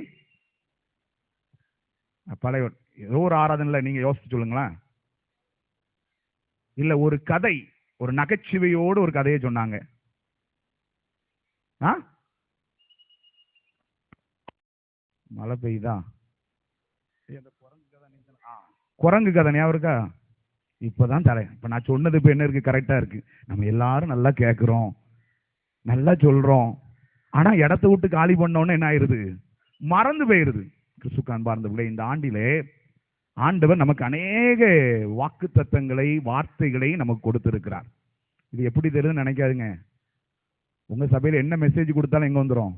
பழைய ஏதோ ஒரு ஆராதனையில நீங்க யோசிச்சு சொல்லுங்களேன். இல்ல ஒரு கதை, ஒரு நகைச்சுவையோடு ஒரு கதையை சொன்னாங்க. மழை பெய்யுதா, குரங்கு கதை ஞாபகம் இருக்கா? இப்பதான் தலை, இப்ப நான் சொன்னது இப்ப என்ன இருக்கு, கரெக்டா இருக்கு. நம்ம எல்லாரும் நல்லா கேட்கிறோம், நல்லா சொல்றோம், ஆனா இடத்த விட்டு காலி பண்ணோன்னு என்ன ஆயிருது, மறந்து போயிருது. கிறிஸ்துவுக்கு அன்பார்ந்தவர்களே, இந்த ஆண்டிலே ஆண்டவர் நமக்கு அநேக வாக்கு தத்தங்களை, வார்த்தைகளை நமக்கு கொடுத்திருக்கிறார். இது எப்படி தெரியுதுன்னு நினைக்காதுங்க. உங்க சபையில என்ன மெசேஜ் கொடுத்தாலும் எங்க வந்துடும்,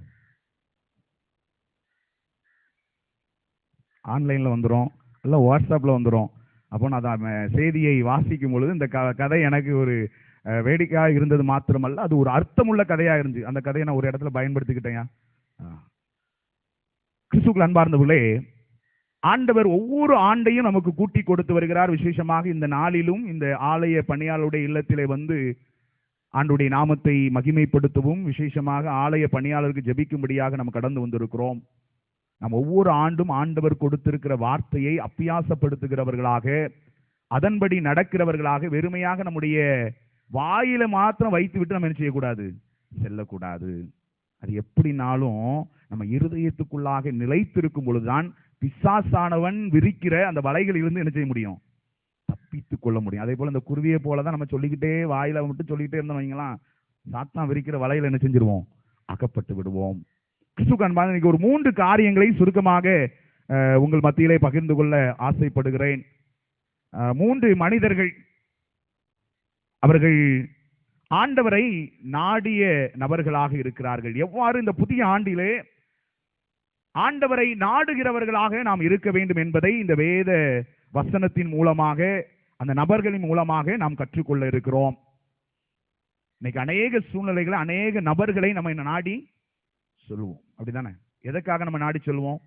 ஆன்லைன்ல வந்துடும், இல்ல வாட்ஸ்அப்ல வந்துடும். அப்போ நான் செய்தியை வாசிக்கும் பொழுது இந்த கதை எனக்கு ஒரு வேடிக்கையாக இருந்தது மாத்திரமல்ல, அது ஒரு அர்த்தமுள்ள கதையா இருந்துச்சு. அந்த கதையை நான் ஒரு இடத்துல பயன்படுத்திக்கிட்டேன். கிறிஸ்துவுக்குள் அன்பார்ந்தவர்களே, ஆண்டவர் ஒவ்வொரு ஆண்டையும் நமக்கு கூட்டி கொடுத்து வருகிறார். விசேஷமாக இந்த நாளிலும் இந்த ஆலய பணியாளருடைய இல்லத்திலே வந்து ஆண்டுடைய நாமத்தை மகிமைப்படுத்தவும் விசேஷமாக ஆலய பணியாளருக்கு ஜெபிக்கும்படியாக நம்ம கடந்து வந்திருக்கிறோம். நம்ம ஒவ்வொரு ஆண்டும் ஆண்டவர் கொடுத்திருக்கிற வார்த்தையை அப்பியாசப்படுத்துகிறவர்களாக, அதன்படி நடக்கிறவர்களாக, வெறுமையாக நம்முடைய வாயில மாத்திரம் வைத்து விட்டு நம்ம என்ன செய்யக்கூடாது, செல்லக்கூடாது. அது எப்படினாலும் நம்ம இருதயத்துக்குள்ளாக நிலைத்திருக்கும் பொழுதுதான் பிசாசானவன் விரிக்கிற அந்த வலைகளில் இருந்து என்ன செய்ய முடியும், தப்பித்துக் கொள்ள முடியும். அதே போல இந்த குருவியை போலதான் நம்ம சொல்லிக்கிட்டே வாயில மட்டும் சொல்லிக்கிட்டே இருந்தோம் வைங்களா, சாத்தான் விரிக்கிற வலையில என்ன செஞ்சிருவோம், அகப்பட்டு விடுவோம். கிறிஸ்துவுக்கு அன்பான இன்னைக்கு ஒரு 3 காரியங்களை சுருக்கமாக உங்கள் மத்தியிலே பகிர்ந்து கொள்ள ஆசைப்படுகிறேன். 3 மனிதர்கள், அவர்கள் ஆண்டவரை நாடிய நபர்களாக இருக்கிறார்கள். எவ்வாறு இந்த புதிய ஆண்டிலே ஆண்டவரை நாடுகிறவர்களாக நாம் இருக்க வேண்டும் என்பதை இந்த வேத வசனத்தின் மூலமாக, அந்த நபர்களின் மூலமாக நாம் கற்றுக்கொள்ள இருக்கிறோம். இன்னைக்கு அநேக சூழ்நிலைகளை, அநேக நபர்களை நம்ம என்ன நாடி சொல்லுவோம், அப்படிதானே? எதற்காக நம்ம நாடி சொல்லுவோம்?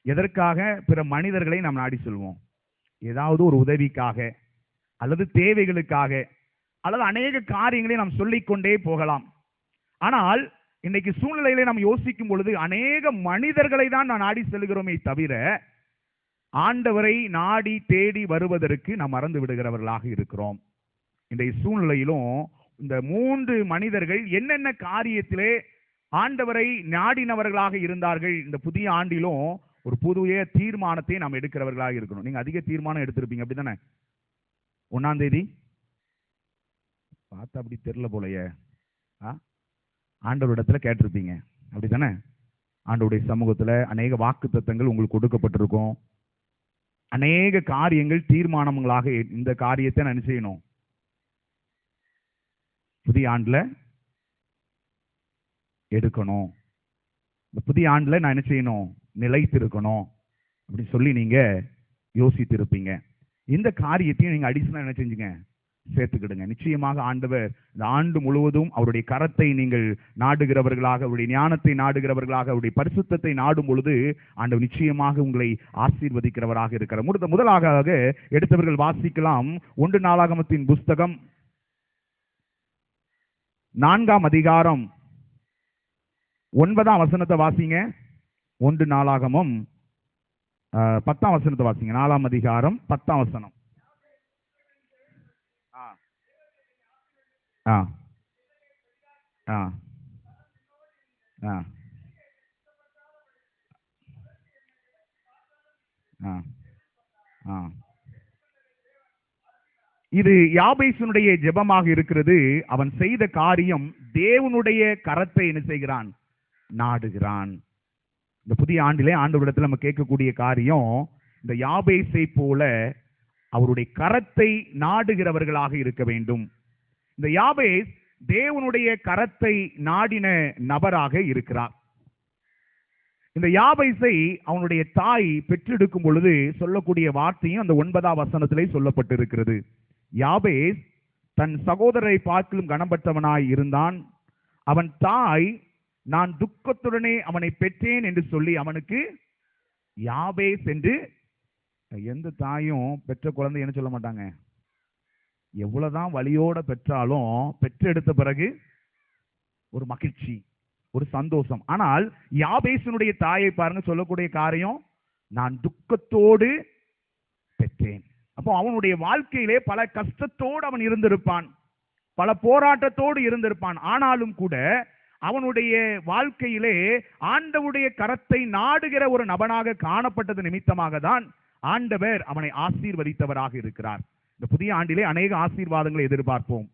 எதற்காக பிற மனிதர்களை நாம் நாடி சொல்வோம்? ஏதாவது ஒரு உதவிக்காக, அல்லது தேவைகளுக்காக, அல்லது அநேக காரியங்களை நாம் சொல்லிக்கொண்டே போகலாம். ஆனால் இன்னைக்கு சூழ்நிலையிலே நாம் யோசிக்கும் பொழுது அநேக மனிதர்களை தான் நான் நாடி செல்கிறோமே தவிர ஆண்டவரை நாடி தேடி வருவதற்கு நாம் மறந்து விடுகிறவர்களாக இருக்கிறோம். இன்றைய சூழ்நிலையிலும் இந்த 3 மனிதர்கள் என்னென்ன காரியத்திலே ஆண்டவரை நாடினவர்களாக இருந்தார்கள், இந்த புதிய ஆண்டிலும் ஒரு புதிய தீர்மானத்தை நாம் எடுக்கிறவர்களாக இருக்கணும். நீங்க அதிக தீர்மானம் எடுத்திருப்பீங்க, அப்படித்தானே? 1ஆம் தேதி பார்த்தா அப்படி தெரியல போலயே, ஆண்டவரிடத்துல கேட்டிருப்பீங்க, அப்படித்தானே? ஆண்டவருடைய சமூகத்துல அநேக வாக்குத்தத்தங்கள் உங்களுக்கு கொடுக்கப்பட்டிருக்கும். அநேக காரியங்கள் தீர்மானங்களாக, இந்த காரியத்தை நான் என்ன செய்யணும், புதிய ஆண்டுல எடுக்கணும், இந்த புதிய ஆண்டுல நான் என்ன செய்யணும், நிலைத்திருக்கணும் அப்படி சொல்லி நீங்க யோசித்திருப்பீங்க. இந்த காரியத்தையும் நீங்க அடிஷனலா என்ன செஞ்சுங்க, சேர்த்துக்கிடுங்க. நிச்சயமாக ஆண்டவர் இந்த ஆண்டு முழுவதும் அவருடைய கரத்தை நீங்கள் நாடுகிறவர்களாக, அவருடைய ஞானத்தை நாடுகிறவர்களாக, அவருடைய பரிசுத்தத்தை நாடும் பொழுது ஆண்டவர் நிச்சயமாக உங்களை ஆசீர்வதிக்கிறவராக இருக்கிறார். முதலாக எடுத்தவர்கள் வாசிக்கலாம். 1 நாளாகமத்தின் புஸ்தகம் 4ஆம் அதிகாரம் 9ஆம் வசனத்தை வாசிங்க. 1 நாளாகமம் 10ஆம் வசனத்தை வாசிங்க. 4ஆம் அதிகாரம் 10ஆம் வசனம். ஆ ஆ ஆ ஆ ஆ இது யாபேசினுடைய ஜெபமாக இருக்கிறது. அவன் செய்த காரியம் தேவனுடைய கரத்தை என்ன செய்கிறான், நாடுகிறான். இந்த புதிய ஆண்டிலே ஆண்டவரிடத்தில் நம்ம கேட்கக்கூடிய காரியம், இந்த யாபேசை போல அவருடைய கரத்தை நாடுகிறவர்களாக இருக்க வேண்டும். இந்த யாபேஸ் தேவனுடைய கரத்தை நாடின நபராக இருக்கிறார். இந்த யாபேசை அவனுடைய தாய் பெற்றெடுக்கும் பொழுது சொல்லக்கூடிய வார்த்தையும் அந்த 9ஆம் வசனத்திலே சொல்லப்பட்டிருக்கிறது. யாபேஸ் தன் சகோதரரை பார்க்கலும் கனம்பற்றவனாய் இருந்தான். அவன் தாய், நான் துக்கத்துடனே அவனை பெற்றேன் என்று சொல்லி அவனுக்கு யாபேஸ் என்று. எந்த தாயும் பெற்ற குழந்தை என்ன சொல்ல மாட்டாங்க, எவ்வளவுதான் வலியோட பெற்றாலும் பெற்றெடுத்த பிறகு ஒரு மகிழ்ச்சி, ஒரு சந்தோஷம். ஆனால் யாபேசனுடைய தாயை பாருங்க, சொல்லக்கூடிய காரியம், நான் துக்கத்தோடு பெற்றேன். அப்போ அவனுடைய வாழ்க்கையிலே பல கஷ்டத்தோடு அவன் இருந்திருப்பான், பல போராட்டத்தோடு இருந்திருப்பான். ஆனாலும் கூட அவனுடைய வாழ்க்கையிலே ஆண்டவருடைய கரத்தை நாடுகிற ஒரு நபனாக காணப்பட்டது நிமித்தமாக தான் ஆண்டவர் அவனை ஆசீர்வதித்தவராக இருக்கிறார். இந்த புதிய ஆண்டிலே அநேக ஆசீர்வாதங்களை எதிர்பார்ப்போம்,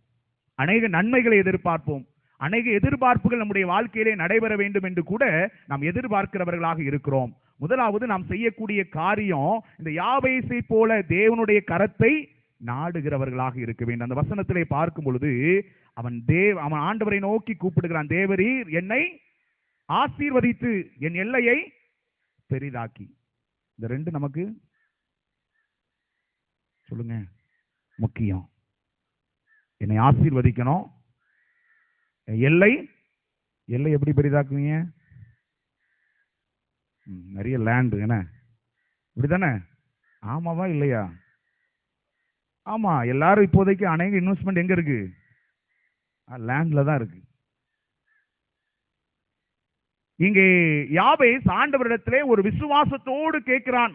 அநேக நன்மைகளை எதிர்பார்ப்போம், அநேக எதிர்பார்ப்புகள் நம்முடைய வாழ்க்கையிலே நடைபெற வேண்டும் என்று கூட நாம் எதிர்பார்க்கிறவர்களாக இருக்கிறோம். முதலாவது நாம் செய்யக்கூடிய காரியம், இந்த யாபேசை போல தேவனுடைய கரத்தை நாடுகிறவர்களாக இருக்க வேண்டும். அந்த வசனத்திலே பார்க்கும் பொழுது அவன் ஆண்டவரை நோக்கி கூப்பிடுகிறான், தேவரீர் என்னை ஆசீர்வதித்து என் எல்லையை பெரிதாக்கி. இந்த 2 நமக்கு சொல்லுங்க முக்கியம். என்னை ஆசீர்வதிக்கணும், எல்லை எப்படி பெரிதாக்குவீங்க? நிறைய லேண்ட் என்ன, இப்படிதானே? ஆமாவா இல்லையா? ஆமா, எல்லாரும் இப்போதைக்கு அநேக இன்வெஸ்ட்மெண்ட் எங்க இருக்கு? லேண்ட்ல தான் இருக்கு. இங்கே யாபேஸ் ஆண்டவரிடத்திலே ஒரு விசுவாசத்தோடு கேட்கிறான்,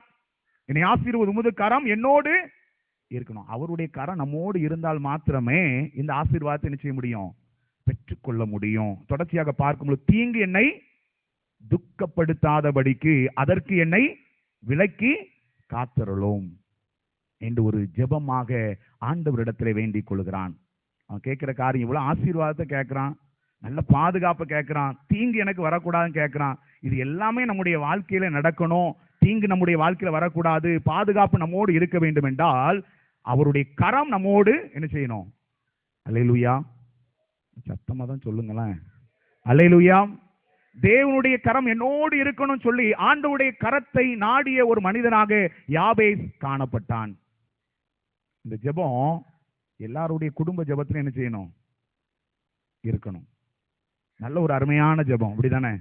என்னை ஆசீர்வதி, உமது கரம் என்னோடு இருக்கணும். அவருடைய கரம் நம்மோடு இருந்தால் மாத்திரமே இந்த ஆசீர்வாதத்தை என்ன செய்ய முடியும்? பெற்றுக்கொள்ள முடியும். தொடர்ச்சியாக பார்க்கும்போது, தீங்கு என்னை துக்கப்படுத்தாதபடிக்கு அதற்கு என்னை விலக்கி காத்தருளும் என்று ஒரு ஜெபமாக ஆண்டவரிடத்திலே வேண்டிக் கொள்கிறான். அவன் கேட்கிற காரியம் இவ்வளவு ஆசீர்வாதத்தை கேட்கிறான், நல்ல பாதுகாப்பு கேட்கிறான், தீங்கு எனக்கு வரக்கூடாதுன்னு கேட்கிறான். இது எல்லாமே நம்முடைய வாழ்க்கையில நடக்கணும், தீங்கு நம்முடைய வாழ்க்கையில வரக்கூடாது, பாதுகாப்பு நம்மோடு இருக்க வேண்டும் என்றால் அவருடைய கரம் நம்மோடு என்ன செய்யணும்? அல்லேலூயா, சத்தமா தான் சொல்லுங்களேன். அல்லேலூயா. தேவனுடைய கரம் என்னோடு இருக்கணும் சொல்லி ஆண்டவருடைய கரத்தை நாடிய ஒரு மனிதனாக யாபேஸ் காணப்பட்டான். இந்த ஜெபம் எல்லாருடைய குடும்ப ஜெபத்துல என்ன செய்யணும்? இருக்கணும். நல்ல ஒரு அருமையான ஜெபம், அப்படிதானே?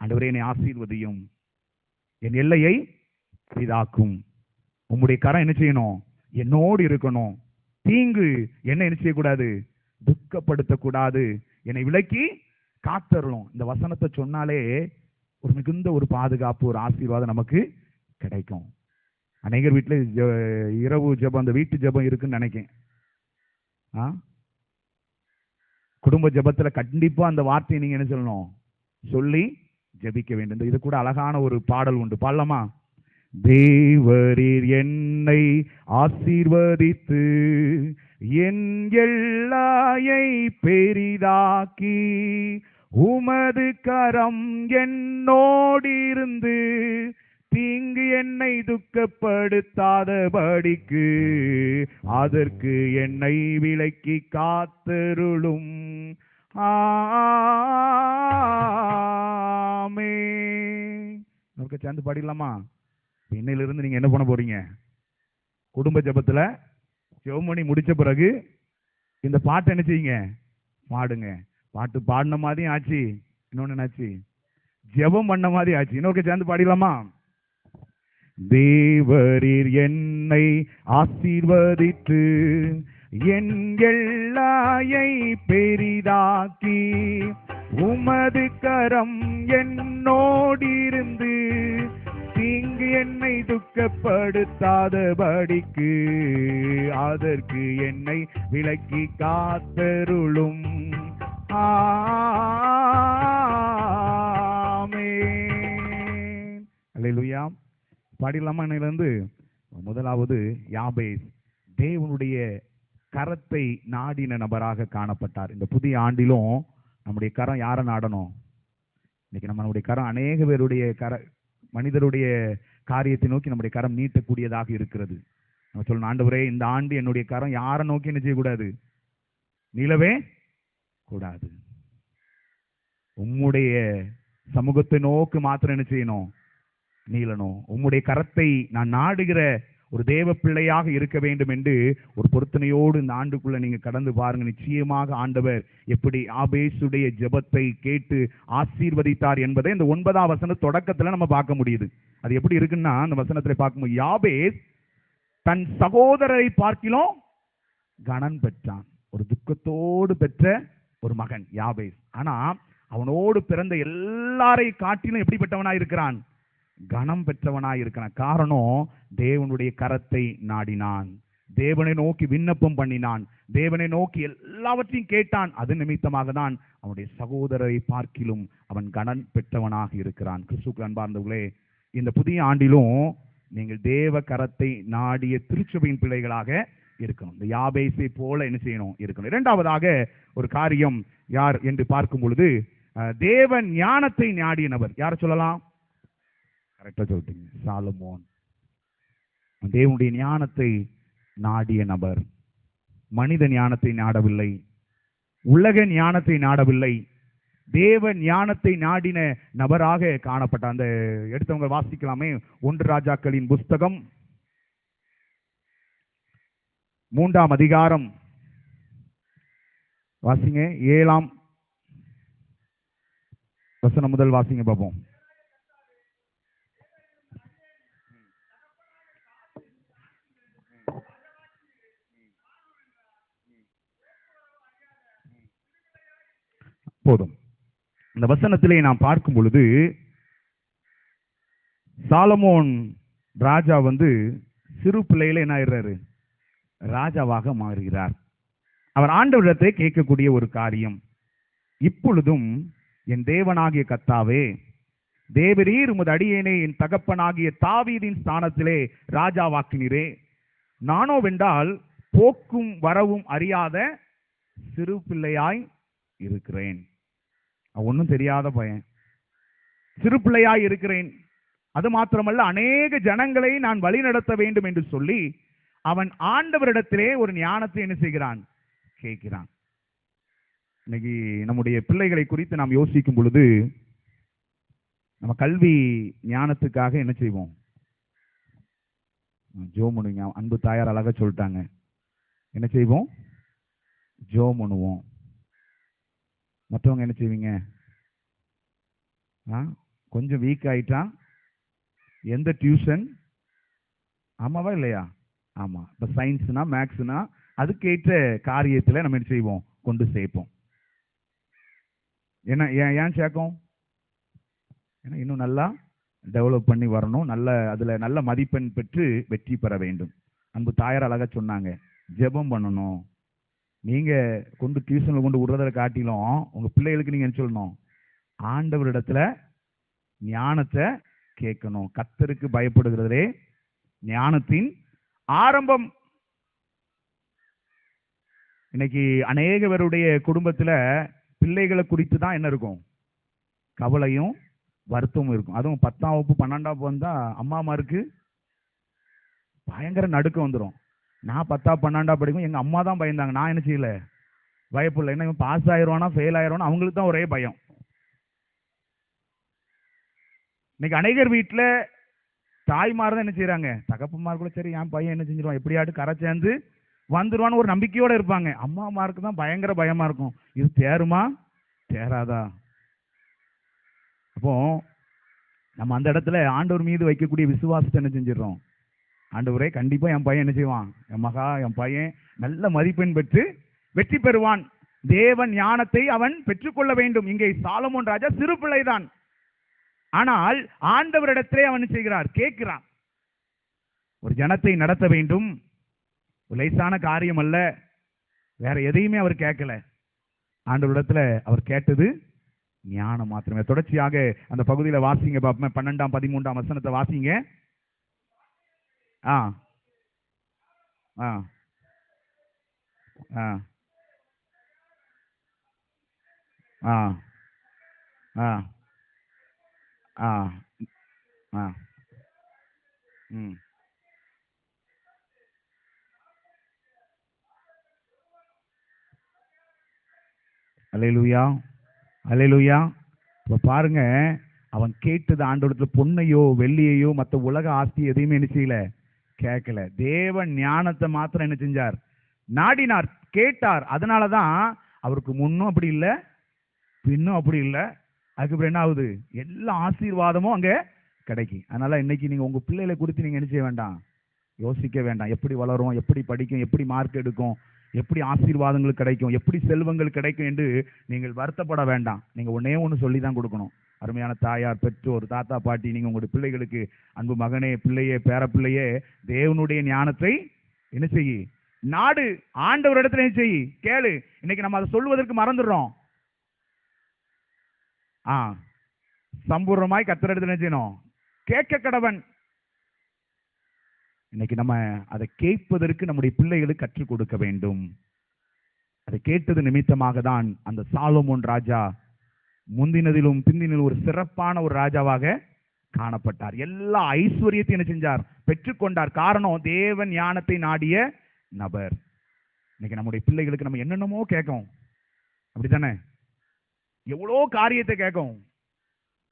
ஆண்டவரே, என்னை ஆசீர்வதியும், என் எல்லையை பெரிதாக்கும், உம்முடைய கரம் என்ன செய்யணும்? என்னோடு இருக்கணும், தீங்கு என்ன செய்யக்கூடாது? துக்கப்படுத்தக்கூடாது, என்னை விலக்கி காத்தரணும். இந்த வசனத்தை சொன்னாலே ஒரு மிகுந்த ஒரு பாதுகாப்பு, ஒரு ஆசீர்வாதம் நமக்கு கிடைக்கும். அநேகர் வீட்டில் இரவு ஜெபம், அந்த வீட்டு ஜெபம் இருக்குன்னு நினைக்கிறேன். குடும்ப ஜெபத்துல கண்டிப்பா அந்த வார்த்தையை நீங்க என்ன சொல்லணும்? சொல்லி ஜெபிக்க வேண்டும். இது கூட அழகான ஒரு பாடல் உண்டு, பாடலாமா? தேவரீர் என்னை ஆசீர்வதித்து என் எல்லையை பெரிதாக்கி உமது கரம் என்னோடிருந்து தீங்கு என்னை துக்கப்படுத்தாதபடிக்கு அதற்கு என்னை விலக்கி காத்தருளும். ஆமென். நமக்கு சேர்ந்து பாடிடலாமா? இன்னையிலிருந்து நீங்க என்ன பண்ண போறீங்க? குடும்ப ஜெபத்துல ஜெபம் பண்ணி முடிச்ச பிறகு இந்த பாட்டை என்ன செய்யுங்க? பாடுங்க. பாட்டு பாடின மாதிரி ஆச்சு, இன்னொன்னு என்னாச்சு? ஜெபம் பண்ண மாதிரி ஆச்சு. இன்னொரு சேர்ந்து பாடிடலாமா? தேவரீர் என்னை ஆசீர்வதித்து என் எல்லையை பெரிதாக்கி உமது கரம் என்னோடிருந்து தீங்கு என்னை துக்கப்படுத்தாதபடிக்கு அதற்கு என்னை விலக்கி காத்தருளும். ஆமென். அல்லேலூயா. பாடிடலாமா? இன்னையிலிருந்து முதலாவது யாபேஸ் தேவனுடைய கரத்தை நாடின நபராக காணப்பட்டார். இந்த புதிய ஆண்டிலும் நம்முடைய கரம் யாரை நாடணும்? இன்னைக்கு நம்மளுடைய கரம் அநேக பேருடைய மனிதருடைய காரியத்தை நோக்கி நம்முடைய கரம் நீட்டக்கூடியதாக இருக்கிறது. நம்ம சொல்லணும், ஆண்டவரே, இந்த ஆண்டு என்னுடைய கரம் யாரை நோக்கி என்ன செய்யக்கூடாது? நீளவே கூடாது. உம்முடைய சமூகத்தை நோக்கு மாத்திரம் என்ன செய்யணும்? நீளணும். உம்முடைய கரத்தை நான் நாடுகிற ஒரு தேவ பிள்ளையாக இருக்க வேண்டும் என்று ஒரு பொருத்தனையோடு இந்த ஆண்டுக்குள்ள நீங்க கடந்து பாருங்க. நிச்சயமாக ஆண்டவர் எப்படி யாபேசுடைய ஜெபத்தை கேட்டு ஆசீர்வதித்தார் என்பதை இந்த 9ஆம் வசன தொடக்கத்துல நம்ம பார்க்க முடியுது. அது எப்படி இருக்குன்னா, அந்த வசனத்துல பார்க்கும்போது யாபேஸ் தன் சகோதரரை பார்க்கிலும் கணன் பெற்றான். ஒரு துக்கத்தோடு பெற்ற ஒரு மகன் யாபேஸ். ஆனா அவனோடு பிறந்த எல்லாரை காட்டிலும் எப்படிப்பட்டவனா இருக்கிறான்? கனம் பெற்றவனாய் இருக்கிறான். காரணம், தேவனுடைய கரத்தை நாடினான், தேவனை நோக்கி விண்ணப்பம் பண்ணினான், தேவனை நோக்கி எல்லாவற்றையும் கேட்டான். அது நிமித்தமாக தான் அவனுடைய சகோதரரை பார்க்கிலும் அவன் கனம் பெற்றவனாக இருக்கிறான். கிறிஸ்துவுக்கு அன்பார்ந்தவர்களே, இந்த புதிய ஆண்டிலும் நீங்கள் தேவ கரத்தை நாடிய திருச்சபையின் பிள்ளைகளாக இருக்கணும். இந்த யாபேசை போல என்ன செய்யணும்? இருக்கணும். இரண்டாவதாக ஒரு காரியம் யார் என்று பார்க்கும் பொழுது, தேவன் ஞானத்தை நாடிய நபர். யார சொல்லலாம்? கரெக்டா சொல்லிட்டீங்க, சாலமோன். தேவனுடைய ஞானத்தை நாடிய நபர். மனித ஞானத்தை நாடவில்லை, உலக ஞானத்தை நாடவில்லை, தேவ ஞானத்தை நாடின நபராக காணப்பட்ட அந்த எடுத்தவங்க வாசிக்கலாமே. 1 ராஜாக்களின் புஸ்தகம் 3ஆம் அதிகாரம் வாசிங்க. 7ஆம் வசனம் முதல் வாசிங்க பாப்போம். போதும். இந்த வசனத்திலே நாம் பார்க்கும் பொழுது சாலமோன் ராஜா சிறு பிள்ளையில என்ன ஆயிடுறாரு? ராஜாவாக மாறுகிறார். அவர் ஆண்டவரிடத்தை கேட்கக்கூடிய ஒரு காரியம், இப்பொழுதும் என் தேவனாகிய கர்த்தாவே, தேவரீர் உமது அடியேனை என் தகப்பனாகிய தாவீதின் ஸ்தானத்திலே ராஜாவாக்கினீரே, நானோ வென்றால் போக்கும் வரவும் அறியாத சிறு பிள்ளையாய் இருக்கிறேன். ஒன்னும் தெரியாத பையன், சிறு பிள்ளையாய் இருக்கிறேன். அது மாத்திரமல்ல, அநேக ஜனங்களை நான் வழி நடத்த வேண்டும் என்று சொல்லி அவன் ஆண்டவரிடத்திலே ஒரு ஞானத்தை என்ன செய்கிறான்? கேட்கிறான். இன்னைக்கு நம்முடைய பிள்ளைகளை குறித்து நாம் யோசிக்கும் பொழுது நம்ம கல்வி ஞானத்துக்காக என்ன செய்வோம்? ஜோமுனுங்க. அன்பு தாயார் அழகா சொல்லிட்டாங்க. என்ன செய்வோம்? ஜோமுனுவோம். மற்றவங்க என்ன செய்வீங்க? கொஞ்சம் வீக் ஆயிட்டா எந்த டியூஷன்? ஆமாவா இல்லையா? ஆமா. இப்ப சயின்ஸ்னா மேக்ஸ்னா அதுக்கேற்ற காரியத்துல நம்ம என்ன செய்வோம்? கொண்டு சேர்ப்போம். என்ன ஏன் சேர்க்கும்? ஏன்னா இன்னும் நல்லா டெவலப் பண்ணி வரணும், அதுல நல்ல மதிப்பெண் பெற்று வெற்றி பெற வேண்டும். அன்பு தாயார் அழகா சொன்னாங்க, ஜெபம் பண்ணணும். நீங்க கொண்டு டியூஷன்ல கொண்டு விடுறதை காட்டிலும் உங்க பிள்ளைகளுக்கு நீங்க என்ன சொல்லணும்? ஆண்டவரிடத்துல ஞானத்தை கேட்கணும். கர்த்தருக்கு பயப்படுகிறதே ஞானத்தின் ஆரம்பம். இன்னைக்கு அநேக பேருடைய குடும்பத்துல பிள்ளைகளை குறித்து தான் என்ன இருக்கும்? கவலையும் வருத்தமும் இருக்கும். அதுவும் 10ஆம் வகுப்பு 12ஆம் வகுப்பு வந்தா அம்மாமாருக்கு பயங்கர நடுக்கம் வந்துடும். நான் 10ஆம் 12ஆம் படிக்கும், எங்க அம்மா தான் பயந்தாங்க. நான் என்ன செய்யல? பயப்படல. என்ன பாஸ் ஆயிடுவானா ஃபெயில் ஆயிடுவானா அவங்களுக்கு தான் ஒரே பயம். இன்னைக்கு அநேகர் வீட்டுல தாய்மார் தான் என்ன செய்யறாங்க? தகப்பமார் கூட சரி என் பையன் என்ன செஞ்சிருவான், எப்படியாட்டு கரை சேர்ந்து வந்துருவான்னு ஒரு நம்பிக்கையோட இருப்பாங்க. அம்மாமாருக்கு தான் பயங்கர பயமா இருக்கும். இது தேருமா தேராதா? அப்போ நம்ம அந்த இடத்துல ஆண்டவர் மீது வைக்கக்கூடிய விசுவாசத்தை என்ன செஞ்சிடறோம்? ஆண்டவரே, கண்டிப்பா என் பையன் என்ன செய்வான், என் மகா என் பையன் நல்ல மதிப்பெண் பெற்று வெற்றி பெறுவான். தேவன் ஞானத்தை அவன் பெற்றுக்கொள்ள வேண்டும். இங்கே சாலமோன் ராஜா சிறு பிள்ளைதான், ஆனால் ஆண்டவரிடத்திலே அவன் செய்கிறார், கேட்கிறான். ஒரு ஜனத்தை நடத்த வேண்டும், லேசான காரியம் அல்ல. வேற எதையுமே அவர் கேட்கல. ஆண்டவரிடத்துல அவர் கேட்டது ஞானம் மாத்திரமே. தொடர்ச்சியாக அந்த பகுதியில வாசிங்க பாப்போம். 12ஆம் 13ஆம் வசனத்தை வாசிங்க. ஆ ஆ ஆ ஆ ஆ ஆ ஆ ம் அல்லேலூயா அல்லேலூயா. இப்ப பாருங்க, அவன் கேட்டது ஆண்டவரிடத்துல பொன்னையோ வெள்ளியையோ மற்ற உலக ஆஸ்தி எதையுமே என்ன செய்யல, கேட்கல. தேவன் ஞானத்தை மாத்திரம் என்ன செஞ்சார்? நாடினார், கேட்டார். அதனாலதான் அவருக்கு முன்னும் அப்படி இல்லை, பின்னும் அப்படி இல்லை. அதுக்கப்புறம் என்ன ஆகுது? எல்லா ஆசீர்வாதமும் அங்க கிடைக்கும். அதனால இன்னைக்கு நீங்க உங்க பிள்ளைகளை குறித்து நீங்க என்ன செய்ய வேண்டாம், யோசிக்க வேண்டாம். எப்படி வளரும், எப்படி படிக்கும், எப்படி மார்க் எடுக்கும், எப்படி ஆசீர்வாதங்கள் கிடைக்கும், எப்படி செல்வங்கள் கிடைக்கும் என்று நீங்கள் வருத்தப்பட வேண்டாம். நீங்க ஒன்னே ஒன்று சொல்லி தான் கொடுக்கணும். அருமையான தாயார், பெற்றோர், தாத்தா, பாட்டி, நீங்க உங்களுடைய பிள்ளைகளுக்கு அன்பு மகனே, பிள்ளையே, பேர பிள்ளையே, தேவனுடைய ஞானத்தை என்ன செய்யி நாடு. ஆண்டவர் இடத்துல என்ன செய்யி கேளு. இன்னைக்கு நம்ம அதை சொல்வதற்கு மறந்துடுறோம். சம்பூர்ணமாய் கர்த்தர் இடத்துல என்ன செய்யணும்? கேட்க கடவன். இன்னைக்கு நம்ம அதை கேட்பதற்கு நம்முடைய பிள்ளைகளுக்கு கற்றுக் கொடுக்க வேண்டும். அதை கேட்டது நிமித்தமாக தான் அந்த சாலமோன் ராஜா முந்தினதிலும் பிந்தினிலும் ஒரு சிறப்பான ஒரு ராஜாவாக காணப்பட்டார். எல்லா ஐஸ்வர்யத்தையும் என்ன செஞ்சார்? பெற்றுக்கொண்டார். காரணம், தேவன் ஞானத்தை நாடிய நபர். இன்னைக்கு நம்முடைய பிள்ளைகளுக்கு நம்ம என்னென்னமோ கேட்கும், அப்படித்தானே? எவ்வளோ காரியத்தை கேட்கும்.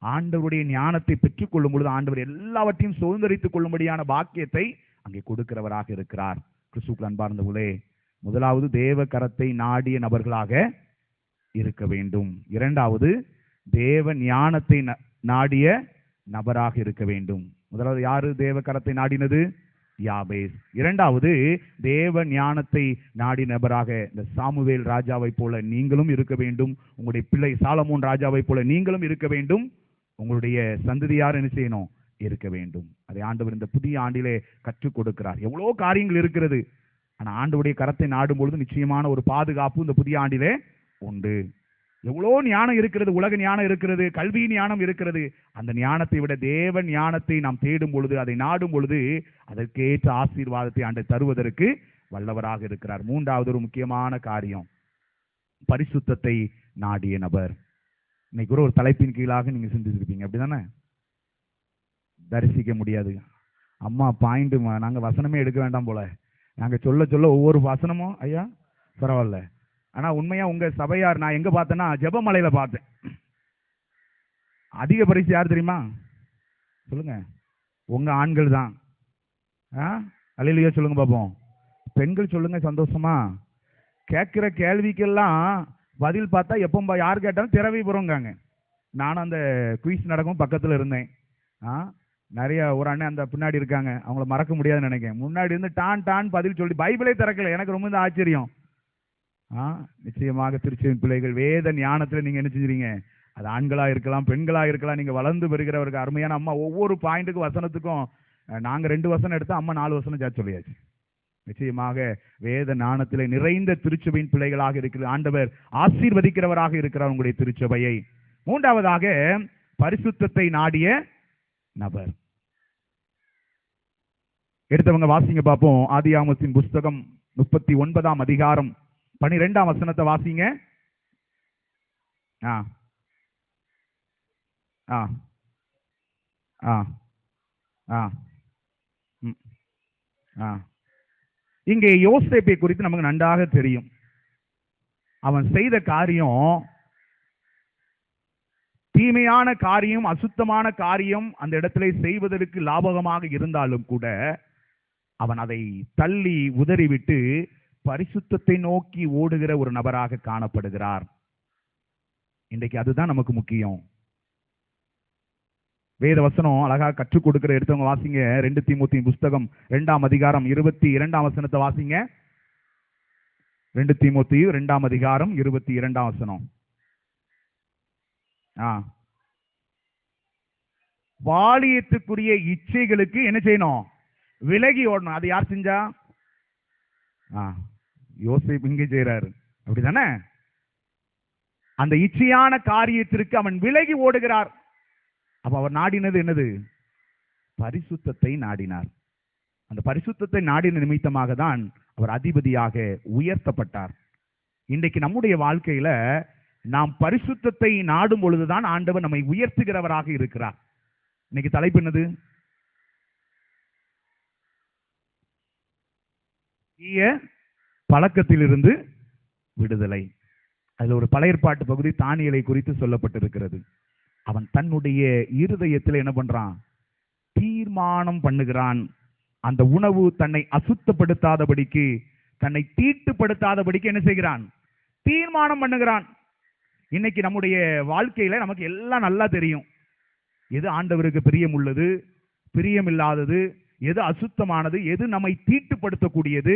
ஆண்டவருடைய ஞானத்தை பெற்றுக் கொள்ளும் பொழுது ஆண்டவர் எல்லாவற்றையும் சுதந்திரித்துக் கொள்ளும்படியான பாக்கியத்தை அங்கே கொடுக்கிறவராக இருக்கிறார். கிறிஸ்துவுக்குள் அன்பார்ந்தவர்களே, முதலாவது தேவ கரத்தை நாடிய நபர்களாக இருக்க வேண்டும். இரண்டாவது தேவ ஞானத்தை நாடிய நபராக இருக்க வேண்டும். முதலாவது யாரு தேவ கரத்தை நாடினது? யாபேஸ். இரண்டாவது, தேவ ஞானத்தை நாடி நபராக இந்த சாமுவேல் ராஜாவை போல நீங்களும் இருக்க வேண்டும். உங்களுடைய பிள்ளை சாலமோன் ராஜாவை போல நீங்களும் இருக்க வேண்டும். உங்களுடைய சந்ததியார் என்ன செய்யணும்? இருக்க வேண்டும். அதை ஆண்டவர் இந்த புதிய ஆண்டிலே கற்றுக் கொடுக்கிறார். எவ்வளோ காரியங்கள் இருக்கிறது. ஆனா ஆண்டவருடைய கரத்தை நாடும் பொழுது நிச்சயமான ஒரு பாதுகாப்பு இந்த புதிய ஆண்டிலே உண்டு. எவ்வளோ ஞானம் இருக்கிறது, உலக ஞானம் இருக்கிறது, கல்வி ஞானம் இருக்கிறது. அந்த ஞானத்தை விட தேவ ஞானத்தை நாம் தேடும் பொழுது, அதை நாடும் பொழுது அதற்கேற்ற ஆசீர்வாதத்தை ஆண்டவர் தருவதற்கு வல்லவராக இருக்கிறார். மூன்றாவது ஒரு முக்கியமான காரியம், பரிசுத்தத்தை நாடிய நபர். இன்னைக்கு ஒரு தலைப்பின் கீழாக நீங்க சிந்திச்சிருப்பீங்க, அப்படிதானே? தரிசிக்க முடியாது. அம்மா பாயிண்ட், நாங்க வசனமே எடுக்க வேண்டாம் போல, நாங்க சொல்ல சொல்ல ஒவ்வொரு வசனமும் ஐயா பரவாயில்ல. ஆனா உண்மையா உங்க சபையார் நான் எங்க பார்த்தேன்னா ஜெபமலையில பார்த்தேன். அதிக பரிசு யார் தெரியுமா? சொல்லுங்க. உங்க ஆண்கள் தான். அல்லேலூயா சொல்லுங்க பாப்போம். பெண்கள் சொல்லுங்க சந்தோஷமா. கேட்கிற கேள்விக்கெல்லாம் பதில் பார்த்தா எப்போ யார் கேட்டாலும் திறவை போறோங்காங்க. நானும் அந்த குயிஸ் நடக்கும் பக்கத்துல இருந்தேன். நிறைய ஒரு அண்ணன் அந்த பின்னாடி இருக்காங்க, அவங்கள மறக்க முடியாதுன்னு நினைக்கிறேன். முன்னாடி இருந்து டான் டான் பதில் சொல்லி பைபிளே திறக்கல. எனக்கு ரொம்ப ஆச்சரியம். நிச்சயமாக திருச்சியின் பிள்ளைகள் வேத ஞானத்துல நீங்க என்ன செஞ்சீங்க? அது ஆண்களா இருக்கலாம், பெண்களா இருக்கலாம், நீங்க வளர்ந்து வருகிறவருக்கு அருமையான அம்மா ஒவ்வொரு பாயிண்ட்டுக்கும் வசனத்துக்கும் நாங்க 2 வசனம் எடுத்தா அம்மா 4 வசனம் சேர்த்து சொல்லியாச்சு. நிச்சயமாக வேத ஞானத்திலே நிறைந்த திருச்சபையின் பிள்ளைகளாக இருக்கிற ஆண்டவர் ஆசீர்வதிக்கிறவராக இருக்கிறார் உங்களுடைய திருச்சபையை. மூன்றாவதாக, பரிசுத்தத்தை நாடிய நபர். எடுத்தவங்க வாசிங்க பார்ப்போம். ஆதியாகமத்தின் புஸ்தகம் 39ஆம் அதிகாரம் 12ஆம் வசனத்தை வாசிங்க. இங்கே யோசேப்பை குறித்து நமக்கு நன்றாக தெரியும். அவன் செய்த காரியம் தீமையான காரியம், அசுத்தமான காரியம் அந்த இடத்திலே செய்வதற்கு லாபகமாக இருந்தாலும் கூட அவன் அதை தள்ளி உதறிவிட்டு பரிசுத்தத்தை நோக்கி ஓடுகிற ஒரு நபராக காணப்படுகிறார். இன்றைக்கு அதுதான் நமக்கு முக்கியம். வேத வசனம் அழகா கற்றுக் கொடுக்கிற எடுத்தவங்க வாசிங்க. 2 தீமோத்தேயு புஸ்தகம் 2ஆம் அதிகாரம் 22ஆம் வசனத்தை வாசிங்க. 2 தீமோத்தேயு 2ஆம் அதிகாரம் 22ஆம் வசனம். பாலியத்துக்குரிய இச்சைகளுக்கு என்ன செய்யணும்? விலகி ஓடணும். அது யார் செஞ்சா? யோசேப்பு இங்கே செய்றாரு, அப்படிதானே? அந்த இச்சையான காரியத்திற்கு அவன் விலகி ஓடுகிறார். அப்ப அவர் நாடினது என்னது? பரிசுத்தத்தை நாடினார். அந்த பரிசுத்தத்தை நாடின நிமித்தமாக தான் அவர் அதிபதியாக உயர்த்தப்பட்டார். இன்றைக்கு நம்முடைய வாழ்க்கையில நாம் பரிசுத்தத்தை நாடும் பொழுதுதான் ஆண்டவர் நம்மை உயர்த்துகிறவராக இருக்கிறார். இன்னைக்கு தலைப்பு என்னது? தீய பழக்கத்திலிருந்து விடுதலை. அதுல ஒரு பழைய ஏற்பாட்டு பகுதி தானியேலை குறித்து சொல்லப்பட்டிருக்கிறது. அவன் தன்னுடைய இருதயத்தில் என்ன பண்றான்? தீர்மானம் பண்ணுகிறான். அந்த உணவு தன்னை அசுத்தப்படுத்தாதபடிக்கு, தன்னை தீட்டுப்படுத்தாதபடிக்கு என்ன செய்கிறான்? தீர்மானம் பண்ணுகிறான். இன்னைக்கு நம்முடைய வாழ்க்கையில நமக்கு எல்லாம் நல்லா தெரியும். எது ஆண்டவருக்கு பிரியம் உள்ளது, பிரியம் இல்லாதது, எது அசுத்தமானது, எது நம்மை தீட்டுப்படுத்தக்கூடியது,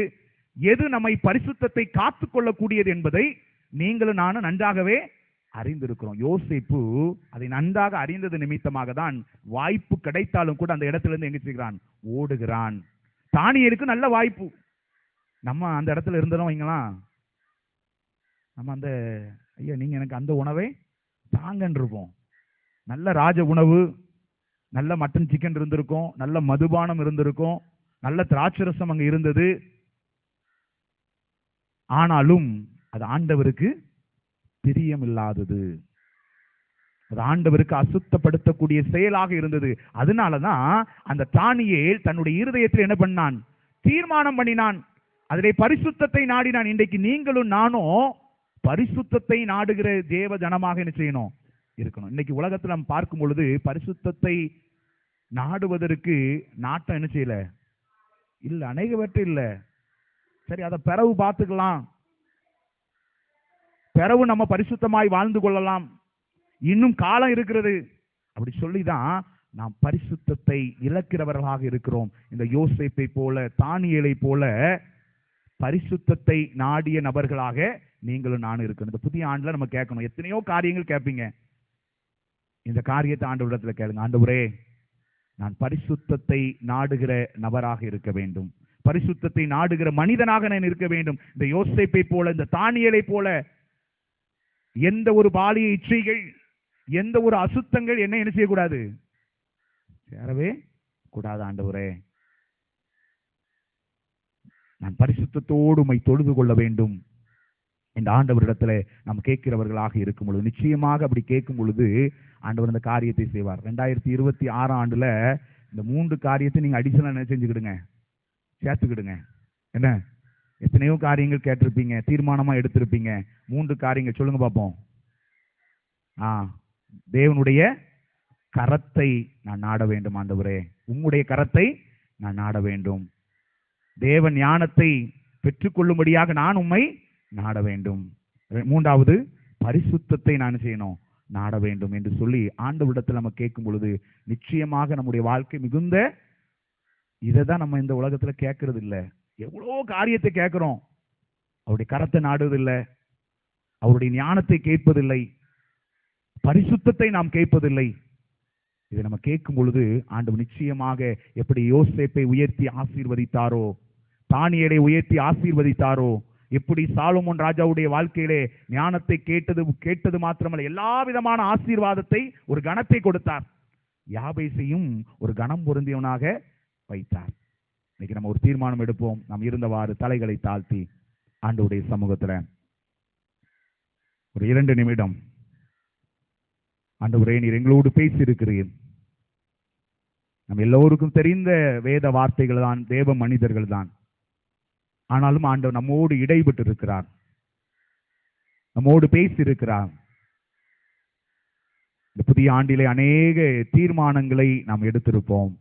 எது நம்மை பரிசுத்தத்தை காத்துக்கொள்ளக்கூடியது என்பதை நீங்களும் நானும் நன்றாகவே அறிந்திருக்கிறோம். யோசேப்பு அதை நன்றாக அறிந்தது நிமித்தமாக தான் வாய்ப்பு கிடைத்தாலும் கூட அந்த இடத்திலிருந்து எங்க செய்கிறான்? ஓடுகிறான். தானியேலுக்கு நல்ல வாய்ப்பு. நம்ம அந்த இடத்துல இருந்தோம் வைங்களாம், நம்ம அந்த ஐயா நீங்க எனக்கு அந்த உணவை தாங்கன்னு இருப்போம். நல்ல ராஜ உணவு, நல்ல மட்டன் சிக்கன் இருந்திருக்கும், நல்ல மதுபானம் இருந்திருக்கும், நல்ல திராட்சரசம் அங்க இருந்தது. ஆனாலும் அது ஆண்டவருக்கு பிரியம் இல்லாதது, அது ஆண்டவருக்கு அசுத்தப்படுத்தக்கூடிய செயலாக இருந்தது. அதனாலதான் அந்த தானியேல் தன்னுடைய இருதயத்தில் என்ன பண்ணான்? தீர்மானம் பண்ணினான். அதிலே பரிசுத்தத்தை நாடினான். இன்றைக்கு நீங்களும் நானும் பரிசுத்தத்தை நாடுகிற தேவ ஜனமாக என்ன செய்யணும்? இருக்கணும். இன்னைக்கு உலகத்தில் நாம் பார்க்கும் பொழுது பரிசுத்தத்தை நாடுவதற்கு நாட்டம் என்ன செய்யல? இல்ல, அநேகவற்று இல்ல. சரி, அதை பிறகு பார்த்துக்கலாம், பிறகு நம்ம பரிசுத்தமாய் வாழ்ந்து கொள்ளலாம், இன்னும் காலம் இருக்கிறது அப்படி சொல்லிதான் நாம் பரிசுத்தத்தை இழக்கிறவர்களாக இருக்கிறோம். இந்த யோசேப்பை போல, தானியேலை போல பரிசுத்தத்தை நாடிய நபர்களாக நீங்களும் நானும் இருக்கணும். இந்த புதிய ஆண்டுல நம்ம கேட்கணும். எத்தனையோ காரியங்கள் கேட்பீங்க. இந்த காரியத்தை ஆண்டவரிடத்துல கேளுங்க. ஆண்டவரே, நான் பரிசுத்தத்தை நாடுகிற நபராக இருக்க வேண்டும், பரிசுத்தத்தை நாடுகிற மனிதனாக நான் இருக்க வேண்டும். இந்த யோசேப்பை போல, இந்த தானியேலை போல எந்த ஒரு பாலிய இச்சைகள், எந்த ஒரு அசுத்தங்கள் என்ன செய்யக்கூடாது, சேரவே கூடாது. ஆண்டவரே, நான் பரிசுத்தத்தோடு உம்மை தொழுது கொள்ள வேண்டும் இந்த ஆண்டவரிடத்துல நாம் கேட்கிறவர்களாக இருக்கும் பொழுது, நிச்சயமாக அப்படி கேட்கும் பொழுது ஆண்டவர் இந்த காரியத்தை செய்வார். 2026 ஆண்டுல இந்த 3 காரியத்தை நீங்க அடிஷனலா செஞ்சுக்கிடுங்க, சேர்த்துக்கிடுங்க. என்ன, எத்தனையோ காரியங்கள் கேட்டிருப்பீங்க, தீர்மானமா எடுத்திருப்பீங்க. 3 காரியங்கள் சொல்லுங்க பார்ப்போம். தேவனுடைய கரத்தை நான் நாட வேண்டும். ஆண்டவரே, உம்முடைய கரத்தை நான் நாட வேண்டும். தேவ ஞானத்தை பெற்றுக்கொள்ளும்படியாக நான் உம்மை நாட வேண்டும். 3வது, பரிசுத்தத்தை நான் செய்யணும், நாட வேண்டும் என்று சொல்லி ஆண்டவரிடத்தில் நம்ம கேட்கும் பொழுது நிச்சயமாக நம்முடைய வாழ்க்கை மிகுந்த, இதை தான் நம்ம இந்த உலகத்துல கேட்கறது இல்லை. எவ்வளோ காரியத்தை கேட்கிறோம், அவருடைய கரத்தை நாடுவதில்லை, அவருடைய ஞானத்தை கேட்பதில்லை, பரிசுத்தத்தை நாம் கேட்பதில்லை. இதை நம்ம கேட்கும் பொழுது ஆண்டவர் நிச்சயமாக எப்படி யோசேப்பை உயர்த்தி ஆசீர்வதித்தாரோ, தானியேலை உயர்த்தி ஆசீர்வதித்தாரோ, எப்படி சாலமோன் ராஜாவுடைய வாழ்க்கையிலே ஞானத்தை கேட்டது மாத்திரமல்ல, எல்லா விதமான ஆசீர்வாதத்தை, ஒரு கணத்தை கொடுத்தார். யாபேசையும் ஒரு கணம் பொருந்தியவனாக வைத்தார். இன்னைக்கு நம்ம ஒரு தீர்மானம் எடுப்போம். நாம் இருந்தவாறு தலைகளை தாழ்த்தி ஆண்டவருடைய சமூகத்துல ஒரு 2 நிமிடம், ஆண்டவரே, நீர் எங்களோடு பேசி இருக்கிறீர். நம்ம எல்லோருக்கும் தெரிந்த வேத வார்த்தைகள் தான், தேவ மனிதர்கள் தான். ஆனாலும் ஆண்டவர் நம்மோடு இடைப்பட்டு இருக்கிறார், நம்மோடு பேசி இருக்கிறார். இந்த புதிய ஆண்டிலே அநேக தீர்மானங்களை நாம் எடுத்திருப்போம்,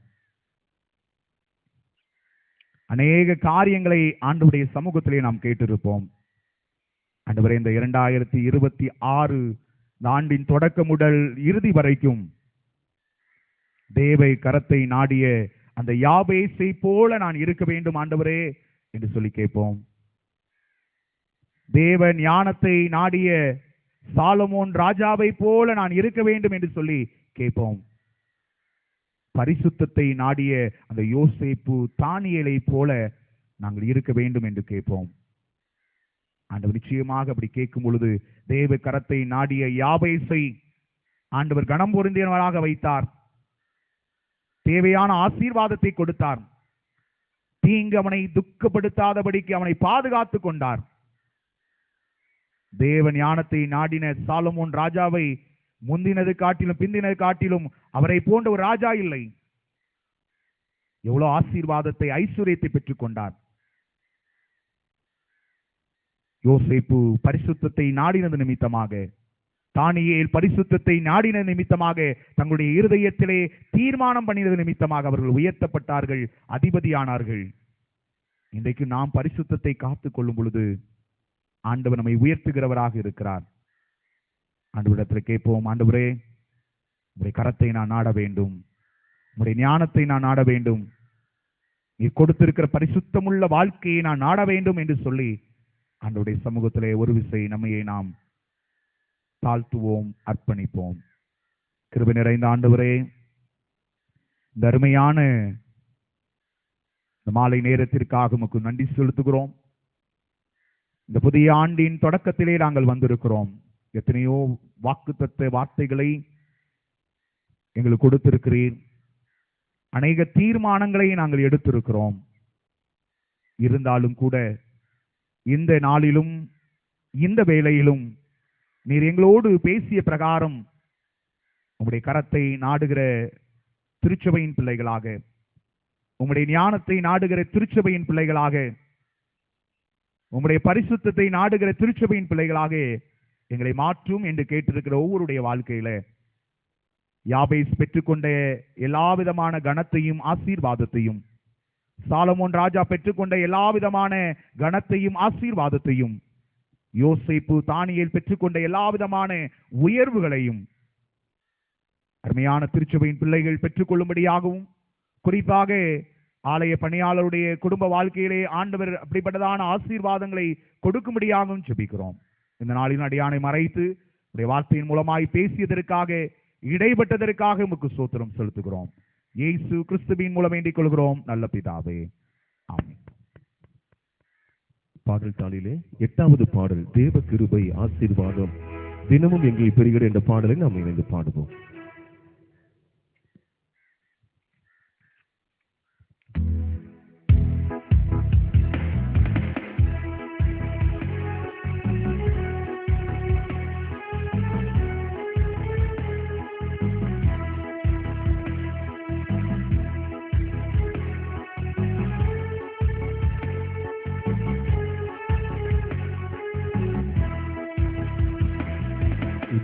அநேக காரியங்களை ஆண்டவருடைய சமூகத்திலே நாம் கேட்டிருப்போம். ஆண்டவரே, இந்த 2026 ஆண்டின் தொடக்கம் முதல் இறுதி வரைக்கும் தேவ கரத்தை நாடிய அந்த யாபேசை போல நான் இருக்க வேண்டும் ஆண்டவரே என்று சொல்லி கேட்போம். தேவ ஞானத்தை நாடிய சாலமோன் ராஜாவை போல நான் இருக்க வேண்டும் என்று சொல்லி கேட்போம். பரிசுத்தத்தை நாடிய அந்த யோசேப்பு, தானியேலை போல நாங்கள் இருக்க வேண்டும் என்று கேட்போம். ஆண்டவர் நிச்சயமாக அப்படி கேட்கும் பொழுது தேவ கரத்தை நாடிய யாபேசை ஆண்டவர் கணம் பொருந்தியவனாக வைத்தார், தேவையான ஆசீர்வாதத்தை கொடுத்தார், தீங்கு அவனை துக்கப்படுத்தாதபடிக்கு அவனை பாதுகாத்துக் கொண்டார். தேவ ஞானத்தை நாடின சாலமோன் ராஜாவை முந்தினது காட்டிலும் பிந்தினது காட்டிலும் அவரை போன்ற ஒரு ராஜா இல்லை. எவ்வளவு ஆசீர்வாதத்தை, ஐஸ்வர்யத்தை பெற்றுக் கொண்டார். யோசேப்பு பரிசுத்தத்தை நாடினது நிமித்தமாக, தானியேல் பரிசுத்தத்தை நாடின நிமித்தமாக, தங்களுடைய இருதயத்திலே தீர்மானம் பண்ணினது நிமித்தமாக அவர்கள் உயர்த்தப்பட்டார்கள், அதிபதியானார்கள். இன்றைக்கு நாம் பரிசுத்தத்தை காத்துக் கொள்ளும் பொழுது ஆண்டவர் நம்மை உயர்த்துகிறவராக இருக்கிறார். ஆண்டவரிடத்தில் கேட்போம். ஆண்டவரே, உங்களுடைய கரத்தை நான் நாட வேண்டும், உங்களுடைய ஞானத்தை நான் நாட வேண்டும், நீ கொடுத்திருக்கிற பரிசுத்தமுள்ள வாழ்க்கையை நான் நாட வேண்டும் என்று சொல்லி ஆண்டவருடைய சமூகத்திலே ஒரு விசை நம்மையே நாம் தாழ்த்துவோம், அர்ப்பணிப்போம். கிருபை நிறைந்த ஆண்டவரே, இந்த அருமையான இந்த மாலை நேரத்திற்காக உமக்கு நன்றி செலுத்துகிறோம். இந்த புதிய ஆண்டின் தொடக்கத்திலே நாங்கள் வந்திருக்கிறோம். எத்தனையோ வாக்குத்தத்த வார்த்தைகளை எங்களுக்கு கொடுத்திருக்கிறீர், அநேக தீர்மானங்களை நாங்கள் எடுத்திருக்கிறோம். இருந்தாலும் கூட இந்த நாளிலும் இந்த வேளையிலும் நீர் எங்களோடு பேசிய பிரகாரம் உம்முடைய கரத்தை நாடுகிற திருச்சபையின் பிள்ளைகளாக, உம்முடைய ஞானத்தை நாடுகிற திருச்சபையின் பிள்ளைகளாக, உம்முடைய பரிசுத்தத்தை நாடுகிற திருச்சபையின் பிள்ளைகளாக எங்களை மாற்றும் என்று கேட்டிருக்கிற ஒவ்வொருடைய வாழ்க்கையில யாபேஸ் பெற்றுக்கொண்ட எல்லா விதமான கனத்தையும் ஆசீர்வாதத்தையும், சாலமோன் ராஜா பெற்றுக்கொண்ட எல்லா விதமான கனத்தையும் ஆசீர்வாதத்தையும், யோசேப்பு தானியேல் பெற்றுக்கொண்ட எல்லா விதமான உயர்வுகளையும் அருமையான திருச்சபையின் பிள்ளைகள் பெற்றுக்கொள்ளும்படியாகவும், குறிப்பாக ஆலய பணியாளருடைய குடும்ப வாழ்க்கையிலே ஆண்டவர் அப்படிப்பட்டதான ஆசீர்வாதங்களை கொடுக்கும்படியாகவும் ஜெபிக்கிறோம். இந்த நாளின் அடியானை மறைத்து உடைய வார்த்தையின் மூலமாய் பேசியதற்காக, இடைப்பட்டதற்காக உமக்கு ஸ்தோத்திரம் செலுத்துகிறோம். இயேசு கிறிஸ்துவின் மூலம் வேண்டிக் கொள்கிறோம் நல்ல பிதாவே, ஆமென். பாடல் தாளிலே 8வது பாடல், தேவ கிருபை ஆசீர்வாதம் தினமும் எங்களை பெறுகிற என்ற பாடலை நாம் இணைந்து பாடுவோம்.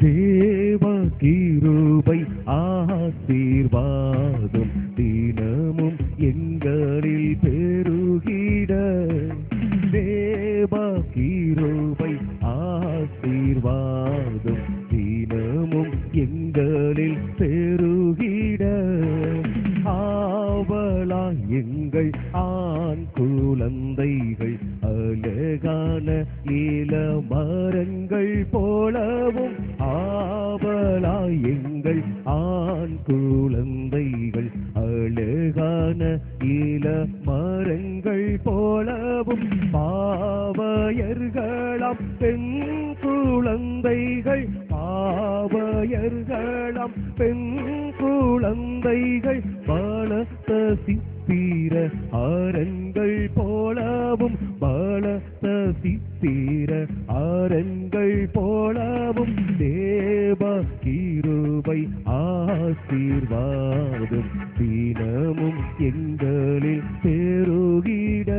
தேவ கிருபை ஆசீர்வாதம் தினமும் எங்களில் பெருகிட, தேவ கிருபை ஆசீர்வாதம் தினமும் எங்களில் பெருகிட, ஆவலா எங்கள் ஆண் குழந்தைகள் அழகான இள மரங்கள் போலவும், ஆவலா எங்கள் ஆண் குழந்தைகள் அழகான இள மரங்கள் போலவும், பாவையர்களாம் பெண் குழந்தைகள், பாவையர்களாம் பெண் குழந்தைகள் பலத்த சித்திர ஆரங்கள் போலவும், பலத்த சித்திர ஆரங்கள் போலவும், தேவ கிருபை ஆசீர்வாதம் தினமும் எங்களில் பெருகிட.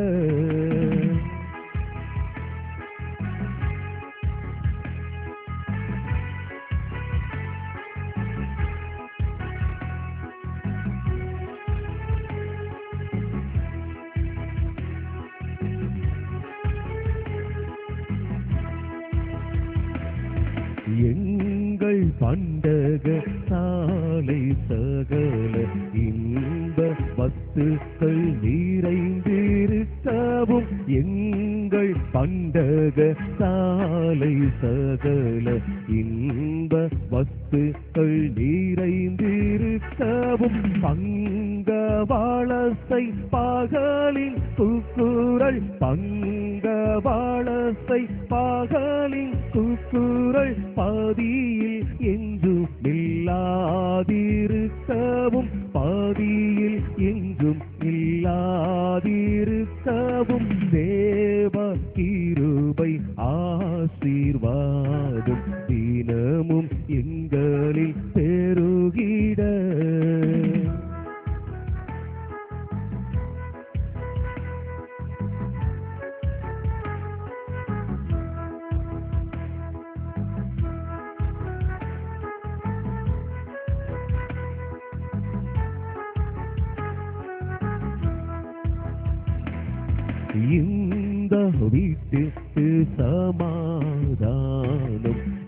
எங்கள் பண்டக சாலை சகல இன்ப வஸ்துக்கள் நிறைந்திருக்கவும், எங்கள் பண்டக சாலை சகல இன்ப வஸ்துக்கள் நிறைந்திருக்கவும், பங்கவாளசை பகலின் கூக்குரல், பங்கவாளசை பகலின் கூக்குரல் பதியில் என்றும் இல்லாதிருக்கவும், பதியில் என்றும் இல்லாதிருக்கவும், தேவ கிருபை ஆசீர்வாதம் தினமும் எங்களில் பெருகிட. இந்த வீட்டுக்கு சமாதானம்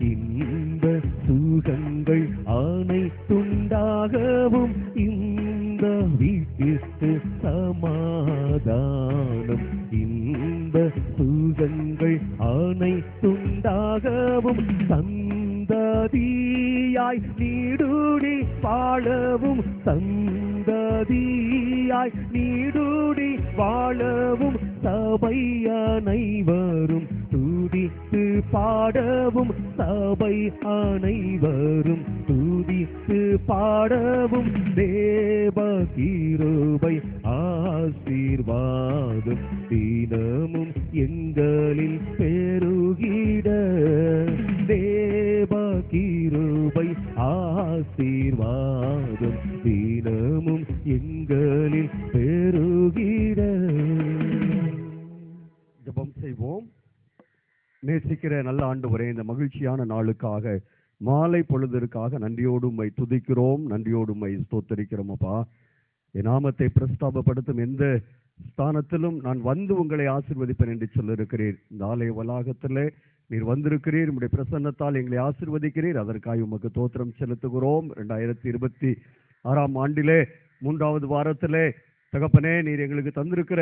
இன்ப சுகங்கள் அனைத்துண்டாகவும், இந்த வீட்டிற்கு சமாதானம் இன்ப சுகங்கள் அனைத்துண்டாகவும், சந்ததியாய் நீடுடி வாழவும், சந்ததியாய் நீடுடி வாழவும், சபை அனைவரும் துதித்து பாடவும், சபை அனைவரும் துதித்து பாடவும், தேவ கிருபை ஆசீர்வாதம் தினமும் எங்களில் பெருகிட, தேவ கிருபை ஆசீர்வாதம் தினமும் எங்களில் பெருகிட. ஜெபம் செய்வோம். நேசிக்கிற நல்ல ஆண்டவரே, இந்த மகிழ்ச்சியான நாளுக்காக, மாலை பொழுதிற்காக நன்றியோடு உம்மை துதிக்கிறோம், நன்றியோடு உம்மை ஸ்தோத்தரிக்கிறோம். அப்பா, என் நாமத்தை பிரஸ்தாபப்படுத்தும் எந்த ஸ்தானத்திலும் நான் வந்து உங்களை ஆசீர்வதிப்பேன் என்று சொல்லியிருக்கிறீர். இந்த ஆலய வளாகத்திலே நீர் வந்திருக்கிறீர், உம்முடைய பிரசன்னத்தால் எங்களை ஆசீர்வதிக்கிறீர். அதற்காக உமக்கு தோத்திரம் செலுத்துகிறோம். 2026 ஆண்டிலே 3வது வாரத்திலே தகப்பனே, நீர் எங்களுக்கு தந்திருக்கிற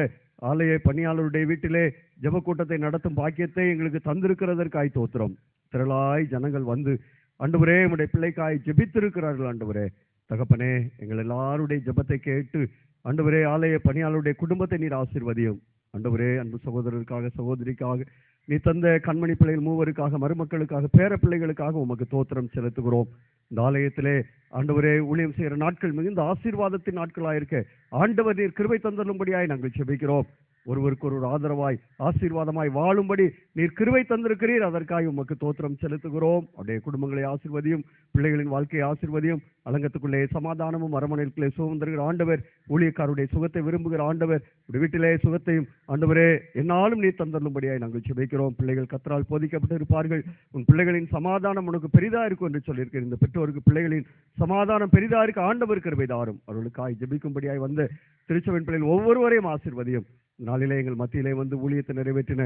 ஆலய பணியாளருடைய வீட்டிலே ஜெப கூட்டத்தை நடத்தும் பாக்கியத்தை எங்களுக்கு தந்திருக்கிறதற்காய் தோத்திரம். திரளாய் ஜனங்கள் வந்து ஆண்டவரே உம்முடைய பிள்ளைக்காய் ஜெபித்திருக்கிறார்கள். ஆண்டவரே தகப்பனே, எங்கள் எல்லாருடைய ஜெபத்தை கேட்டு ஆண்டவரே ஆலய பணியாளருடைய குடும்பத்தை நீர் ஆசீர்வதியும். ஆண்டவரே, அன்பு சகோதரருக்காக சகோதரிக்காக நீ தந்த கண்மணி பிள்ளைகள் மூவருக்காக, மருமக்களுக்காக, பேர பிள்ளைகளுக்காக உமக்கு தோத்திரம் செலுத்துகிறோம். இந்த ஆலயத்திலே ஆண்டவரே ஊழியம் செய்கிற நாட்கள் மிகுந்த ஆசீர்வாதத்தின் நாட்களாயிருக்க ஆண்டவர் நீர் கிருபை தந்தரும்படியாய் நாங்கள் ஜெபிக்கிறோம். ஒருவருக்கு ஒரு ஆதரவாய் ஆசீர்வாதமாய் வாழும்படி நீர் கிருபை தந்திருக்கிறீர். அதற்காக உமக்கு தோத்திரம் செலுத்துகிறோம். அவருடைய குடும்பங்களை ஆசீர்வதியும், பிள்ளைகளின் வாழ்க்கையை ஆசீர்வதியும். அலங்கத்துக்குள்ளே சமாதானமும் அரமனைக்குள்ளே சுகம் தருகிற ஆண்டவர், ஊழியக்காருடைய சுகத்தை விரும்புகிற ஆண்டவர், வீட்டிலே சுகத்தையும் ஆண்டவரே என்னாலும் நீர் தந்தரும்படியாய் நாங்கள் ஜெபிக்கிறோம். பிள்ளைகள் கர்த்தரால் போதிக்கப்பட்டு இருப்பார்கள். உன் பிள்ளைகளின் சமாதானம் உனக்கு பெரிதா இருக்கும் என்று சொல்லியிருக்கிற இந்த பெற்றோருக்கு பிள்ளைகளின் சமாதானம் பெரிதா இருக்க ஆண்டவர் கிருபை தாரும். அவர்களுக்காய் ஜெபிக்கும்படியாய் வந்த திருச்சபையின் பிள்ளைகள் ஒவ்வொருவரையும் ஆசீர்வதியும். நாளிலே எங்கள் மத்தியிலே வந்து ஊழியத்தை நிறைவேற்றின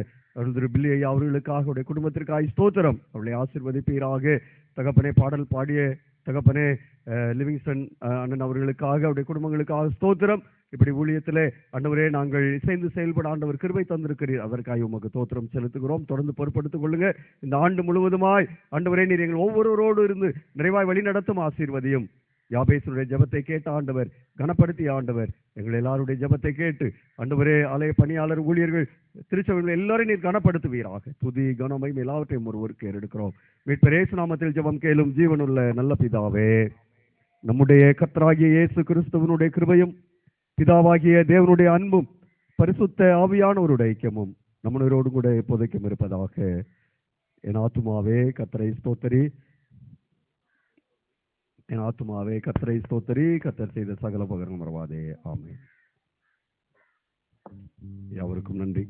பில்லி ஐயா அவர்களுக்காக, அவருடைய குடும்பத்திற்காக ஸ்தோத்திரம். அவர்களை ஆசீர்வதிப்பீராக. தகப்பனே, பாடல் பாடிய தகப்பனே லிவிங்ஸ்டன் அண்ணன் அவர்களுக்காக, அவருடைய குடும்பங்களுக்காக ஸ்தோத்திரம். இப்படி ஊழியத்திலே ஆண்டவரே நாங்கள் இசைந்து செயல்பட ஆண்டவர் கிருபை தந்திருக்கிறீர். அதற்காக உமக்கு தோத்திரம் செலுத்துகிறோம். தொடர்ந்து பொறுப்படுத்திக் கொள்ளுங்க. இந்த ஆண்டு முழுவதுமாய் ஆண்டவரே நீர் எங்கள் ஒவ்வொருவரோடு இருந்து நிறைவாய் வழி நடத்தும் ஆசீர்வதியும். யாபேசுடைய ஜெபத்தை கேட்ட ஆண்டவர், கனப்படுத்திய ஆண்டவர், எங்கள் எல்லாருடைய ஜெபத்தை கேட்டு ஆண்டவரே ஆலய பணியாளர், ஊழியர்கள், திருச்சபைகள் எல்லாரையும் நீர் கனப்படுத்துவீராக. துதி கனமையும் எல்லாவற்றையும் ஒருவருக்கு ஏறெடுக்கிறோம். மீட்பர் இயேசு நாமத்தில் ஜெபம் கேளும் ஜீவனுள்ள நல்ல பிதாவே. நம்முடைய கர்த்தராகிய இயேசு கிறிஸ்துவனுடைய கிருபையும், பிதாவாகிய தேவனுடைய அன்பும், பரிசுத்த ஆவியானவருடைய ஐக்கியமும் நம்மளோடு கூட எப்போதைக்கும் இருப்பதாக. என் ஆத்துமாவே கர்த்தரை ஸ்தோத்தரி, என் ஆத்துமாவே கர்த்தரை ஸ்தோத்தரி, கர்த்தர் செய்த சகல உபகாரங்களும் மறவாதே. ஆமென். யாவருக்கும் நன்றி.